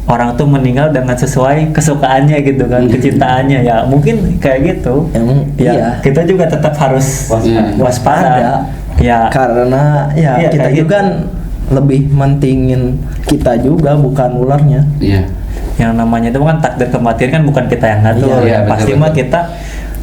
Speaker 1: orang tuh meninggal dengan sesuai kesukaannya gitu kan, kecintaannya ya, mungkin kayak gitu.
Speaker 4: Emang
Speaker 1: Ya
Speaker 4: iya.
Speaker 1: kita juga tetap harus
Speaker 2: Waspada.
Speaker 1: waspada. Ya
Speaker 4: Karena ya
Speaker 1: Iya,
Speaker 4: kita
Speaker 1: kayak
Speaker 4: juga
Speaker 1: gitu.
Speaker 4: kan lebih mentingin kita juga bukan ularnya.
Speaker 2: Iya.
Speaker 1: yang namanya itu kan takdir kematian kan bukan kita yang ngatur.
Speaker 2: Iya,
Speaker 1: Ya,
Speaker 2: betul,
Speaker 1: pasti
Speaker 2: betul.
Speaker 1: mah kita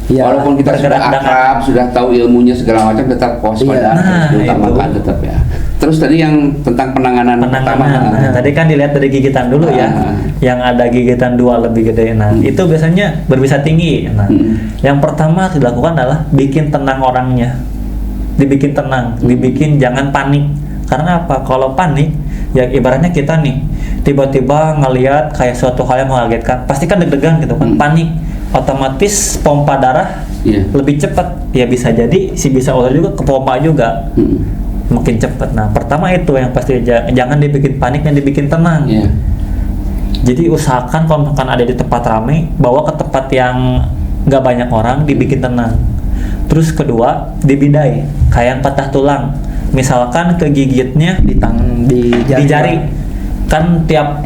Speaker 4: Ya,
Speaker 2: Walaupun kita sudah
Speaker 1: bergerak dengan-
Speaker 2: akrab, sudah tahu ilmunya segala macam, tetap
Speaker 4: Iya.
Speaker 2: kewaspadaan harus
Speaker 1: Nah,
Speaker 2: diutamakan
Speaker 1: itu.
Speaker 2: tetap ya. Terus tadi yang tentang penanganan pertama.
Speaker 1: penanganan. Nah, tadi kan dilihat dari gigitan dulu ya,
Speaker 2: Ah.
Speaker 1: yang ada gigitan 2 lebih gede. Nah, itu biasanya berbisa tinggi. Nah, yang pertama harus dilakukan adalah bikin tenang orangnya, dibikin tenang, dibikin jangan panik. Karena apa? Kalau panik, ya ibaratnya kita nih tiba-tiba ngelihat kayak suatu hal yang mengagetkan, pasti kan deg-degan gitu kan, panik, otomatis pompa darah
Speaker 2: Iya.
Speaker 1: lebih cepat. Ya bisa jadi si bisa ular juga kepompa juga.
Speaker 2: Hmm.
Speaker 1: Makin cepat. Nah, pertama itu yang pasti jangan dibikin panik, yang dibikin tenang.
Speaker 2: Iya.
Speaker 1: Jadi usahakan kalau misalkan ada di tempat ramai, bawa ke tempat yang nggak banyak orang, dibikin tenang. Terus kedua, dibidai, kayak yang patah tulang. Misalkan kegigitnya
Speaker 4: di tangan di
Speaker 1: jari. Kan tiap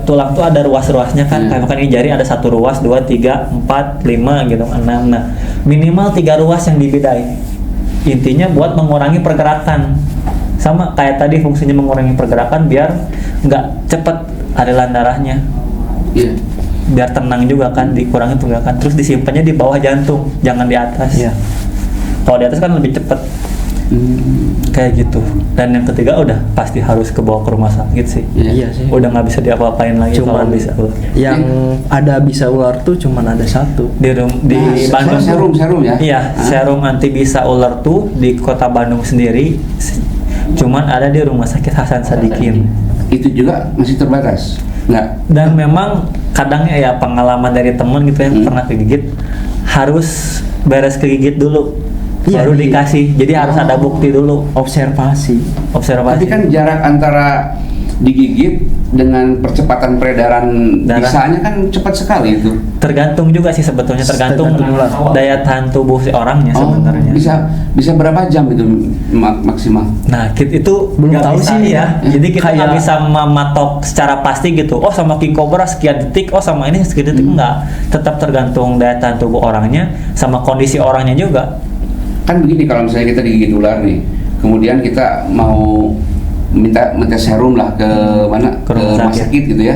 Speaker 1: tulang tuh ada ruas-ruasnya kan. Kayak misalkan ini jari ada 1 ruas, 2, 3, 4, 5 gitu, 6. Nah, minimal 3 ruas yang dibidai. Intinya buat mengurangi pergerakan. Sama kayak tadi fungsinya mengurangi pergerakan biar nggak cepet aliran darahnya.
Speaker 2: Iya.
Speaker 1: Biar tenang juga kan, dikurangi pergerakan. Terus disimpannya di bawah jantung, jangan di atas.
Speaker 4: Iya.
Speaker 1: Kalau di atas kan lebih cepet. Kayak gitu. Dan yang ketiga udah pasti harus ke bawa ke rumah sakit sih.
Speaker 4: Iya sih.
Speaker 1: Udah nggak bisa diapa-apain lagi
Speaker 4: Cuman
Speaker 1: kalau bisa ular.
Speaker 4: yang ada bisa ular tuh cuman ada 1.
Speaker 1: Di
Speaker 2: Nah,
Speaker 1: Bandung tuh-
Speaker 2: serum ya.
Speaker 1: Iya, serum anti bisa ular tuh di kota Bandung sendiri cuman ada di Rumah Sakit Hasan Sadikin.
Speaker 2: Itu juga masih terbatas. Enggak.
Speaker 1: Dan memang kadangnya ya pengalaman dari temen gitu yang pernah kegigit, harus beres kegigit dulu,
Speaker 4: Iya,
Speaker 1: baru
Speaker 4: iya.
Speaker 1: dikasih. Jadi harus ada bukti dulu,
Speaker 4: Observasi.
Speaker 1: observasi.
Speaker 2: Tapi kan jarak antara digigit dengan percepatan peredaran
Speaker 1: Darah.
Speaker 2: bisanya kan cepat sekali itu.
Speaker 1: Tergantung juga sih sebetulnya, tergantung
Speaker 4: Tergantung ular.
Speaker 1: daya tahan tubuh si orangnya sebenarnya.
Speaker 2: Bisa berapa jam itu maksimal?
Speaker 1: Nah, itu
Speaker 4: Belum
Speaker 1: nggak
Speaker 4: tahu
Speaker 1: bisa
Speaker 4: sih
Speaker 1: ya. Jadi kita nggak
Speaker 4: Kayak-
Speaker 1: bisa mematok secara pasti gitu. Oh sama king cobra sekian detik, oh sama ini sekian detik, enggak. Tetap tergantung daya tahan tubuh orangnya sama kondisi orangnya juga.
Speaker 2: Kan begini, kalau misalnya kita digigit ular nih, kemudian kita mau minta serum lah ke mana,
Speaker 1: Ke
Speaker 2: ke
Speaker 1: rumah
Speaker 2: rumah
Speaker 1: sakit.
Speaker 2: sakit gitu ya,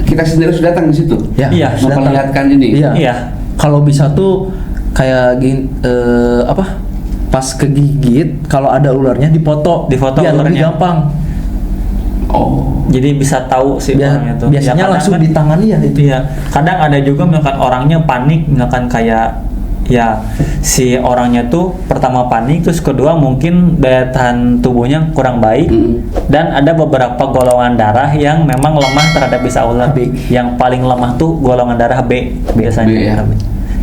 Speaker 2: kita sendiri harus datang di situ.
Speaker 4: Ya,
Speaker 1: Iya,
Speaker 4: harus datang.
Speaker 2: memperlihatkan ini.
Speaker 4: Iya.
Speaker 1: Iya.
Speaker 4: Kalau bisa tuh kayak gini, apa? Pas kegigit, kalau ada ularnya difoto.
Speaker 1: Difoto
Speaker 4: biar lebih
Speaker 1: ularnya.
Speaker 4: gampang.
Speaker 2: Oh.
Speaker 1: Jadi bisa tahu si orangnya tuh.
Speaker 4: Biasanya
Speaker 1: kadang
Speaker 4: langsung
Speaker 1: kan-
Speaker 4: ditangani ya itu.
Speaker 1: Iya, kadang ada juga misalkan orangnya panik, misalkan kayak ya si orangnya tuh pertama panik, terus kedua mungkin daya tahan tubuhnya kurang baik, dan ada beberapa golongan darah yang memang lemah terhadap bisa ular.
Speaker 4: B.
Speaker 1: Yang paling lemah tuh golongan darah B biasanya.
Speaker 2: B, ya.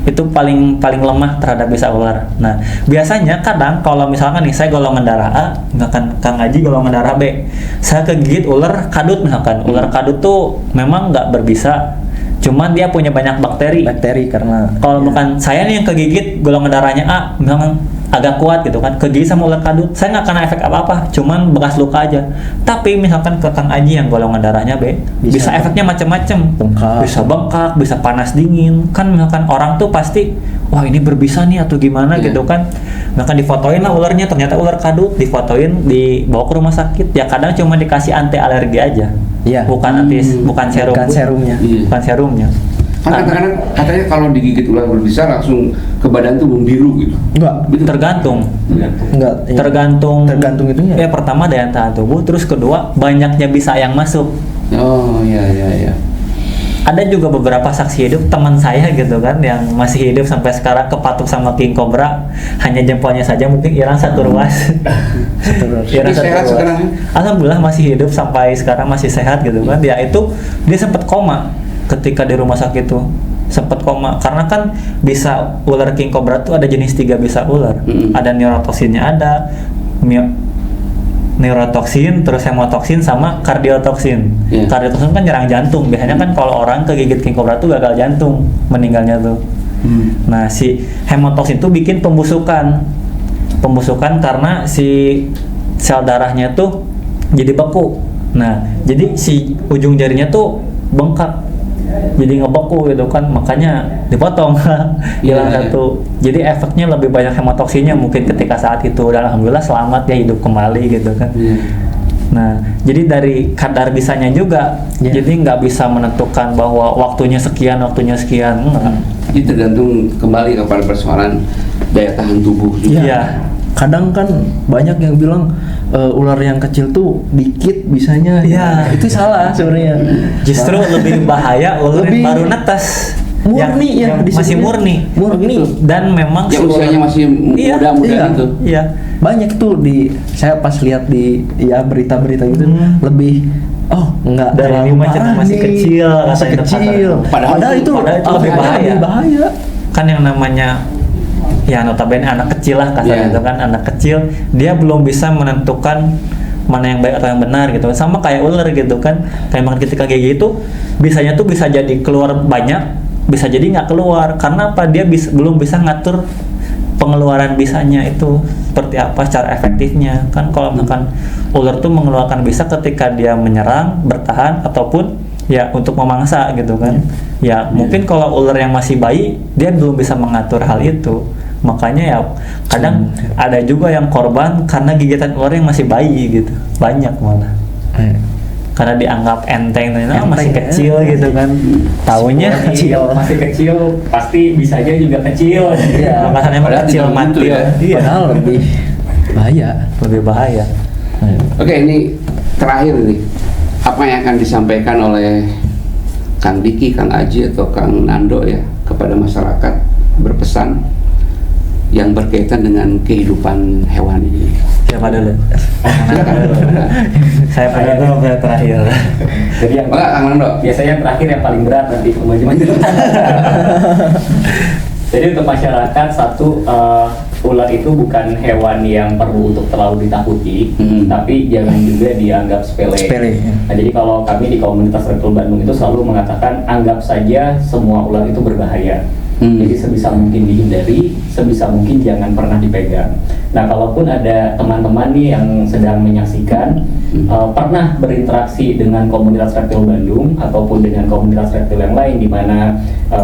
Speaker 1: Itu paling lemah terhadap bisa ular. Nah, biasanya kadang kalau misalkan nih saya golongan darah A, misalkan Kang Aji golongan darah B, saya kegigit ular kadut misalkan. Ular kadut tuh memang nggak berbisa, cuman dia punya banyak bakteri.
Speaker 4: Karena
Speaker 1: Kalau bukan saya nih yang kegigit golongan darahnya A, memang agak kuat gitu kan, kegigit sama ular kadut, saya nggak kena efek apa-apa, cuman bekas luka aja. Tapi misalkan ke Kang Aji yang golongan darahnya B, bisa efeknya macam-macam,
Speaker 4: Bengkak.
Speaker 1: bisa bengkak, bisa panas dingin. Kan misalkan orang tuh pasti, wah ini berbisa nih atau gimana gitu kan. Misalkan difotoin lah ularnya, ternyata ular kadut, difotoin, dibawa ke rumah sakit. Ya kadang cuma dikasih anti alergi aja,
Speaker 4: Iya.
Speaker 1: bukan bukan serum,
Speaker 4: Bukan serumnya.
Speaker 2: Iya.
Speaker 1: bukan serumnya.
Speaker 2: Kan kadang-kadang katanya kalau digigit ular berbisa langsung ke badan tuh membiru gitu.
Speaker 4: Enggak.
Speaker 2: Betul.
Speaker 1: Tergantung.
Speaker 4: Enggak. iya.
Speaker 1: Tergantung
Speaker 4: itunya.
Speaker 1: ya pertama daya tahan tubuh, terus kedua banyaknya bisa yang masuk.
Speaker 2: Oh iya.
Speaker 1: Ada juga beberapa saksi hidup teman saya gitu kan yang masih hidup sampai sekarang, kepatuk sama king cobra, hanya jempolnya saja mungkin hilang satu ruas. Hilang
Speaker 2: Ini
Speaker 1: satu
Speaker 2: sehat
Speaker 1: ruas.
Speaker 2: sekarang?
Speaker 1: Alhamdulillah masih hidup sampai sekarang, masih sehat gitu kan. Ya itu dia sempat koma ketika di rumah sakit tuh, sempat koma karena kan bisa ular king cobra tuh ada jenis 3 bisa ular. Ada neurotoksinnya, ada neurotoksin, terus hemotoksin sama kardiotoksin.
Speaker 2: Iya.
Speaker 1: Kardiotoksin kan nyerang jantung. Biasanya kan kalau orang kegigit king cobra tuh gagal jantung meninggalnya tuh. Nah, si hemotoksin tuh bikin pembusukan karena si sel darahnya tuh jadi beku. Nah, jadi si ujung jarinya tuh bengkak, jadi ngebeku gitu kan, makanya dipotong. Hilang
Speaker 2: Iya.
Speaker 1: satu. Jadi efeknya lebih banyak hemotoksinnya mungkin ketika saat itu. Dan alhamdulillah selamat ya, hidup kembali gitu kan. Nah, jadi dari kadar bisanya juga, jadi nggak bisa menentukan bahwa waktunya sekian, enggak.
Speaker 2: Ini tergantung kembali kepada persoalan daya tahan tubuh juga.
Speaker 1: Iya.
Speaker 4: Kadang kan banyak yang bilang ular yang kecil tuh dikit bisanya.
Speaker 1: Iya.
Speaker 4: Itu salah sebenarnya.
Speaker 1: Justru lebih bahaya ular yang
Speaker 4: Lebih
Speaker 1: baru netas.
Speaker 4: murni
Speaker 1: yang
Speaker 4: disebutnya.
Speaker 1: masih murni.
Speaker 4: Murni.
Speaker 1: Dan memang
Speaker 2: Yang
Speaker 1: si
Speaker 2: usianya
Speaker 1: ular-
Speaker 2: masih muda-muda
Speaker 4: Iya.
Speaker 2: gitu.
Speaker 1: Iya.
Speaker 4: Banyak tuh saya pas lihat di berita-berita gitu lebih enggak
Speaker 1: Dan
Speaker 4: terlalu
Speaker 1: ini macam
Speaker 4: parah
Speaker 1: masih
Speaker 4: nih.
Speaker 1: kecil,
Speaker 4: masih
Speaker 1: katanya
Speaker 4: kecil.
Speaker 1: kata-kata.
Speaker 2: Padahal
Speaker 4: itu
Speaker 1: lebih bahaya. Kan yang namanya ya notabene anak kecil lah kasarnya
Speaker 2: Iya.
Speaker 1: itu kan, anak kecil dia belum bisa menentukan mana yang baik atau yang benar gitu. Sama kayak ular gitu kan. Kayak makan ketika gigi itu bisanya tuh bisa jadi keluar banyak, bisa jadi nggak keluar. Karena apa? Dia belum bisa ngatur pengeluaran bisanya itu seperti apa secara efektifnya. Kan kalau misalkan ular tuh mengeluarkan bisa ketika dia menyerang, bertahan ataupun ya untuk memangsa gitu kan. Ya mungkin kalau ular yang masih bayi dia belum bisa mengatur hal itu. Makanya ya kadang ada juga yang korban karena gigitan ular yang masih bayi gitu. Banyak malah. Karena dianggap enteng, masih
Speaker 4: ya.
Speaker 1: kecil gitu kan. Taunya
Speaker 5: Kecil, masih kecil, pasti bisanya juga kecil.
Speaker 4: Iya.
Speaker 1: makanya emang
Speaker 2: Padahal
Speaker 1: kecil
Speaker 2: tidak
Speaker 1: mati
Speaker 2: begitu ya.
Speaker 1: Iya.
Speaker 4: Padahal lebih bahaya.
Speaker 1: Lebih bahaya.
Speaker 2: Oke, ini terakhir nih. Apa yang akan disampaikan oleh Kang Diki, Kang Aji atau Kang Nando ya kepada masyarakat berpesan yang berkaitan dengan kehidupan hewan ini?
Speaker 1: Siapa dulu?
Speaker 2: Silakan.
Speaker 1: Saya pada dulu saya terakhir.
Speaker 5: Jadi yang
Speaker 2: Enggak, Kang Nando.
Speaker 5: biasanya yang terakhir yang paling berat nanti maju-maju. Jadi untuk masyarakat satu, ular itu bukan hewan yang perlu untuk terlalu ditakuti, tapi jangan juga dianggap sepele. Nah, jadi kalau kami di komunitas Reptil Bandung itu selalu mengatakan anggap saja semua ular itu berbahaya. Jadi sebisa mungkin dihindari, sebisa mungkin jangan pernah dipegang. Nah, kalaupun ada teman-teman nih yang sedang menyaksikan pernah berinteraksi dengan komunitas Reptil Bandung ataupun dengan komunitas reptil yang lain di mana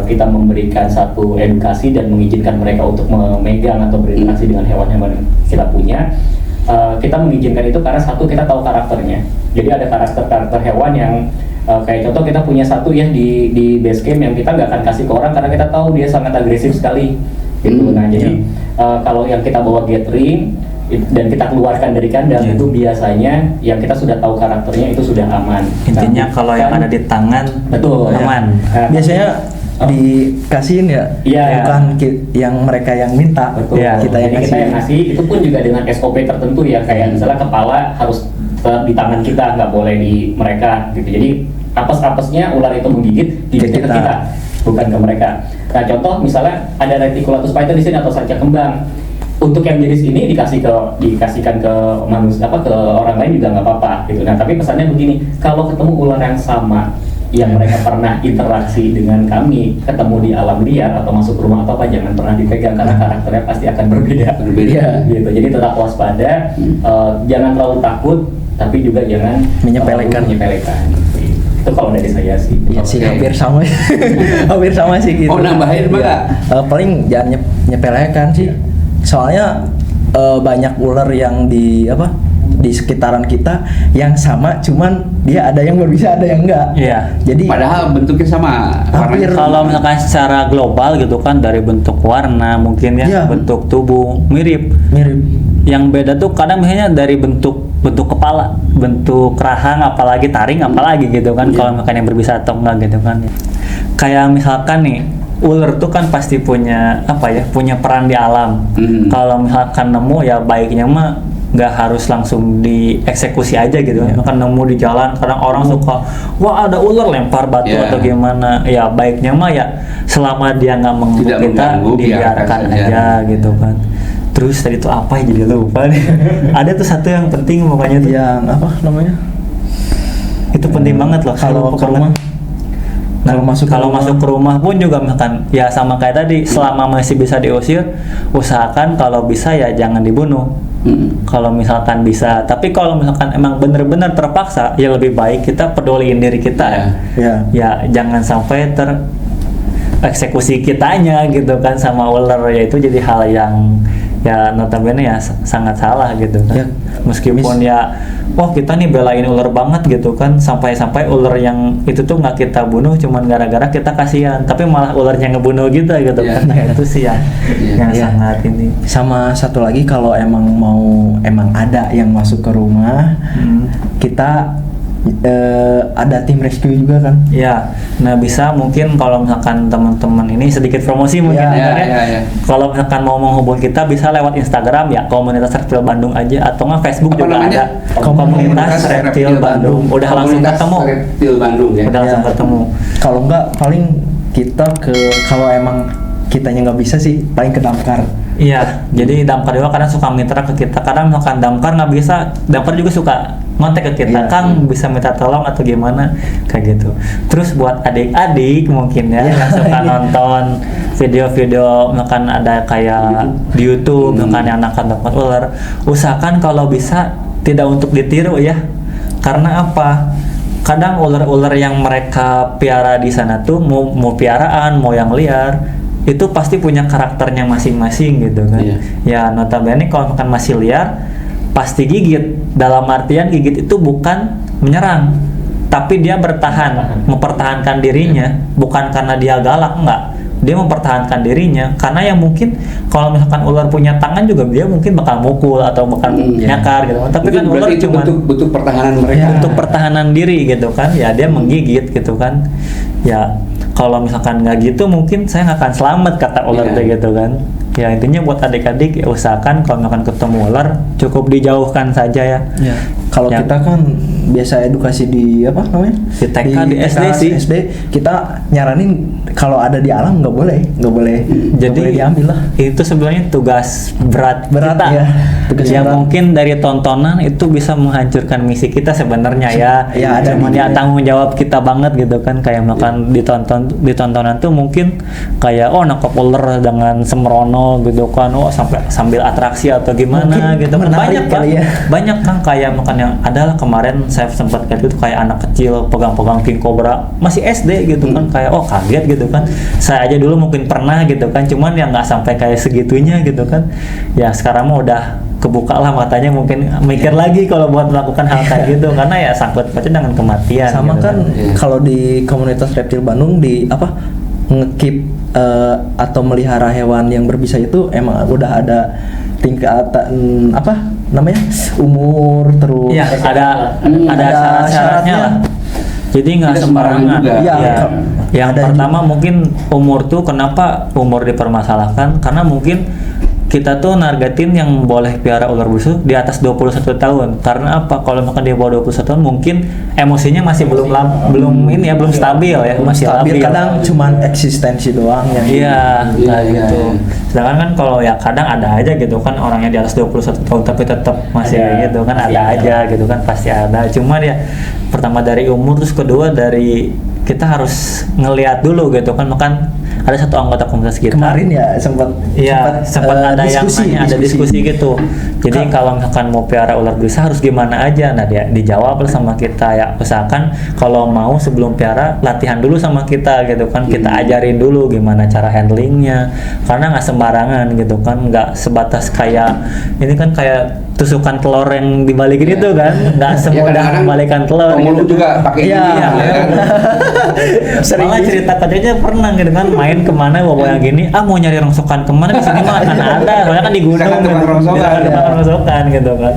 Speaker 5: kita memberikan satu edukasi dan mengizinkan mereka untuk memegang atau berinteraksi dengan hewan-hewan yang kita punya. Kita mengizinkan itu karena satu, kita tahu karakternya. Jadi ada karakter-karakter hewan yang Kayak contoh kita punya satu ya di base camp yang kita nggak akan kasih ke orang karena kita tahu dia sangat agresif sekali gitu. Nah jadi kalau yang kita bawa gathering dan kita keluarkan dari kandang itu biasanya yang kita sudah tahu karakternya itu sudah aman.
Speaker 1: Intinya kalau yang ada di tangan
Speaker 5: betul
Speaker 1: aman.
Speaker 4: Biasanya dikasihin ya, bukan yang mereka yang minta.
Speaker 5: Betul.
Speaker 4: Kita yang
Speaker 5: Jadi kita yang ngasih itu pun juga dengan SOP tertentu ya, kayak misalnya kepala harus tetap di tangan kita, nggak boleh di mereka gitu. Jadi apes-apesnya ular itu menggigit gigitnya ke kita, bukan ke mereka. Nah contoh misalnya ada Reticulatus python di sini atau sanca kembang. Untuk yang jenis ini dikasihkan ke manusia ke orang lain juga nggak apa-apa gitu. Nah tapi pesannya begini, kalau ketemu ular yang sama yang mereka pernah interaksi dengan kami, ketemu di alam liar atau masuk rumah atau apa, jangan pernah dipegang karena karakternya pasti akan berbeda. Gitu. Jadi tetap waspada, jangan terlalu takut, tapi juga jangan menyepelekan. Itu kalau dari saya sih.
Speaker 4: Iya sih, hampir sama. Hampir sama sih gitu.
Speaker 2: Oh, nambahin enggak?
Speaker 4: Paling jangan nyepelekan sih. Soalnya banyak ular yang di sekitaran kita yang sama, cuman dia ada yang berbisa, ada yang enggak.
Speaker 1: Iya.
Speaker 4: Jadi
Speaker 2: Padahal bentuknya sama.
Speaker 4: Hampir.
Speaker 2: Warnanya.
Speaker 1: Kalau misalkan secara global gitu kan, dari bentuk warna mungkin ya,
Speaker 4: Iya.
Speaker 1: bentuk tubuh mirip. Yang beda tuh kadang misalnya dari bentuk kepala, bentuk rahang, apalagi taring, apalagi gitu kan. Kalau misalkan yang berbisa atau enggak gitu kan. Kayak misalkan nih, ular tuh kan pasti punya punya peran di alam. Kalau misalkan nemu ya baiknya mah nggak harus langsung dieksekusi aja gitu. Misalkan nemu di jalan, kadang orang suka, wah ada ular, lempar batu atau gimana. Ya baiknya mah ya selama dia nggak mengganggu
Speaker 2: Tidak
Speaker 1: kita,
Speaker 2: mengganggu,
Speaker 1: dibiarkan
Speaker 2: biarkan
Speaker 1: aja
Speaker 2: saja.
Speaker 1: gitu kan. Terus tadi tuh apa ya, jadi lupa nih. Ada tuh satu yang penting pokoknya tuh.
Speaker 4: yang apa namanya?
Speaker 1: Itu penting banget loh.
Speaker 4: Kalau
Speaker 1: lupa
Speaker 4: ke rumah.
Speaker 1: banget. Nah, kalau masuk ke rumah pun juga misalkan ya sama kayak tadi, selama masih bisa diusir, usahakan kalau bisa ya jangan dibunuh. Kalau misalkan bisa, tapi kalau misalkan emang bener-bener terpaksa, ya lebih baik kita peduliin diri kita ya jangan sampai tereksekusi kitanya gitu kan sama ular. Ya itu jadi hal yang ya notabene ya sangat salah gitu kan. Meskipun kita nih belain ular banget gitu kan, sampai ular yang itu tuh nggak kita bunuh cuman gara-gara kita kasihan, tapi malah ularnya ngebunuh kita gitu kan. Nah, itu sih yang sangat ini.
Speaker 4: Sama satu lagi, kalau emang ada yang masuk ke rumah, kita ada tim rescue juga kan.
Speaker 1: Ya, nah bisa mungkin kalau misalkan teman-teman ini sedikit promosi mungkin kalau misalkan mau menghubungi kita bisa lewat Instagram ya, komunitas reptil Bandung aja, atau nggak Facebook juga
Speaker 2: namanya?
Speaker 1: ada komunitas reptil Bandung. Udah langsung ketemu.
Speaker 2: Reptil Bandung ya.
Speaker 1: Udah langsung ketemu.
Speaker 4: Kalau enggak paling kita kalau emang kitanya nggak bisa sih paling ke damkar.
Speaker 1: Iya, jadi damkar juga kadang suka mitra ke kita. Kadang misalkan damkar nggak bisa, damkar juga suka ngontek ke kita, Kang bisa minta tolong atau gimana, kayak gitu. Terus buat adik-adik mungkin ya yang suka nonton video-video, misalkan ada kayak di YouTube, misalkan yang nangkap ular, usahakan kalau bisa tidak untuk ditiru ya. Karena apa? Kadang ular-ular yang mereka piara di sana tuh mau piaraan, mau yang liar, itu pasti punya karakternya masing-masing gitu kan. Ya notabene kalau misalkan masih liar pasti gigit. Dalam artian gigit itu bukan menyerang, tapi dia bertahan, mempertahankan dirinya, bukan karena dia galak, enggak. Dia mempertahankan dirinya karena yang mungkin kalau misalkan ular punya tangan juga dia mungkin bakal mukul atau bakal nyakar gitu. Tapi kan ular
Speaker 2: itu
Speaker 1: cuma
Speaker 2: bentuk pertahanan mereka.
Speaker 1: Untuk pertahanan diri gitu kan. Ya dia menggigit gitu kan. Ya kalau misalkan nggak gitu mungkin saya nggak akan selamat, kata ular gitu kan. Ya intinya buat adik-adik ya usahakan kalau misalkan ketemu ular cukup dijauhkan saja ya.
Speaker 4: Kalau kita kan biasa edukasi di apa namanya?
Speaker 1: Di TK, di SD sih.
Speaker 4: SD kita nyaranin kalau ada di alam nggak boleh
Speaker 1: Jadi
Speaker 4: boleh diambil lah.
Speaker 1: Itu sebenarnya tugas berat kita.
Speaker 4: Ya. Tugas
Speaker 1: Yang
Speaker 4: berat.
Speaker 1: mungkin dari tontonan itu bisa menghancurkan misi kita sebenarnya ya.
Speaker 4: Ada
Speaker 1: Cuman ya tanggung jawab kita banget gitu kan, kayak makan di tontonan tuh mungkin kayak nangkap ular dengan sembrono gitu kan, sambil atraksi atau gimana
Speaker 4: Mungkin
Speaker 1: gitu kan.
Speaker 4: menarik
Speaker 1: Banyak kan,
Speaker 4: kali ya.
Speaker 1: banyak kan kayak makan yang adalah kemarin
Speaker 3: saya sempat kayak itu kayak anak kecil pegang-pegang king cobra masih SD gitu kan, kayak oh kaget gitu kan. Saya aja dulu mungkin pernah gitu kan, cuman yang nggak sampai kayak segitunya gitu kan. Ya sekarang mah udah kebuka lah matanya, mungkin mikir lagi kalau buat melakukan hal kayak gitu karena ya sangkut pautnya dengan kematian.
Speaker 4: Sama
Speaker 3: gitu
Speaker 4: kan kalau di komunitas reptil Bandung di apa ngekip atau melihara hewan yang berbisa itu emang udah ada tingkatan apa namanya umur terus
Speaker 3: Iya, ada syarat-syaratnya lah. Jadi nggak
Speaker 2: Tidak sembarangan
Speaker 3: sembarangan.
Speaker 2: juga.
Speaker 3: Iya.
Speaker 4: Iya,
Speaker 3: Yang
Speaker 4: ada
Speaker 3: pertama mungkin umur tuh kenapa umur dipermasalahkan? Karena mungkin kita tuh nargetin yang boleh piara ular busuk di atas 21 tahun. Karena apa? Kalau makan di bawah 21 tahun mungkin emosinya masih belum ini ya, belum stabil ya, masih
Speaker 4: stabil,
Speaker 3: labil.
Speaker 4: kadang cuman eksistensi doang yang
Speaker 3: Iya,
Speaker 2: Iya,
Speaker 3: kayak
Speaker 2: iya,
Speaker 3: gitu.
Speaker 2: iya.
Speaker 3: Sedangkan kan kalau ya kadang ada aja gitu kan orangnya di atas 21 tahun tapi tetap masih
Speaker 5: Ada.
Speaker 3: gitu kan,
Speaker 5: Pasti
Speaker 3: ada
Speaker 5: ada.
Speaker 3: aja gitu kan, pasti ada. Cuman ya pertama dari umur, terus kedua dari kita harus ngelihat dulu gitu kan. Makan ada satu anggota komunitas kita
Speaker 4: kemarin ya sempat
Speaker 3: Iya, sempat ada yang
Speaker 4: diskusi,
Speaker 3: nanya, ada diskusi gitu. Jadi kalau misalkan mau piara ular berbisa harus gimana aja? Nah, dia dijawab lah sama kita ya, usahakan kalau mau sebelum piara latihan dulu sama kita gitu kan. Kita ajarin dulu gimana cara handlingnya. Karena nggak sembarangan gitu kan, nggak sebatas kayak ini kan kayak tusukan telur yang dibalikin itu kan, nggak semudah
Speaker 2: kadang-kadang
Speaker 3: membalikan telur
Speaker 2: pemulung
Speaker 3: gitu.
Speaker 2: juga pakai
Speaker 4: Iya.
Speaker 2: ini, ya kan?
Speaker 3: Malah cerita aja pernah gitu kan, main kemana bawa yang gini, mau nyari rongsokan kemana, di sini mah akan ada, soalnya kan di gunung
Speaker 2: Misalkan tukang
Speaker 3: gitu.
Speaker 2: rongsokan,
Speaker 3: Misalkan
Speaker 2: ya.
Speaker 3: tukang rongsokan gitu kan.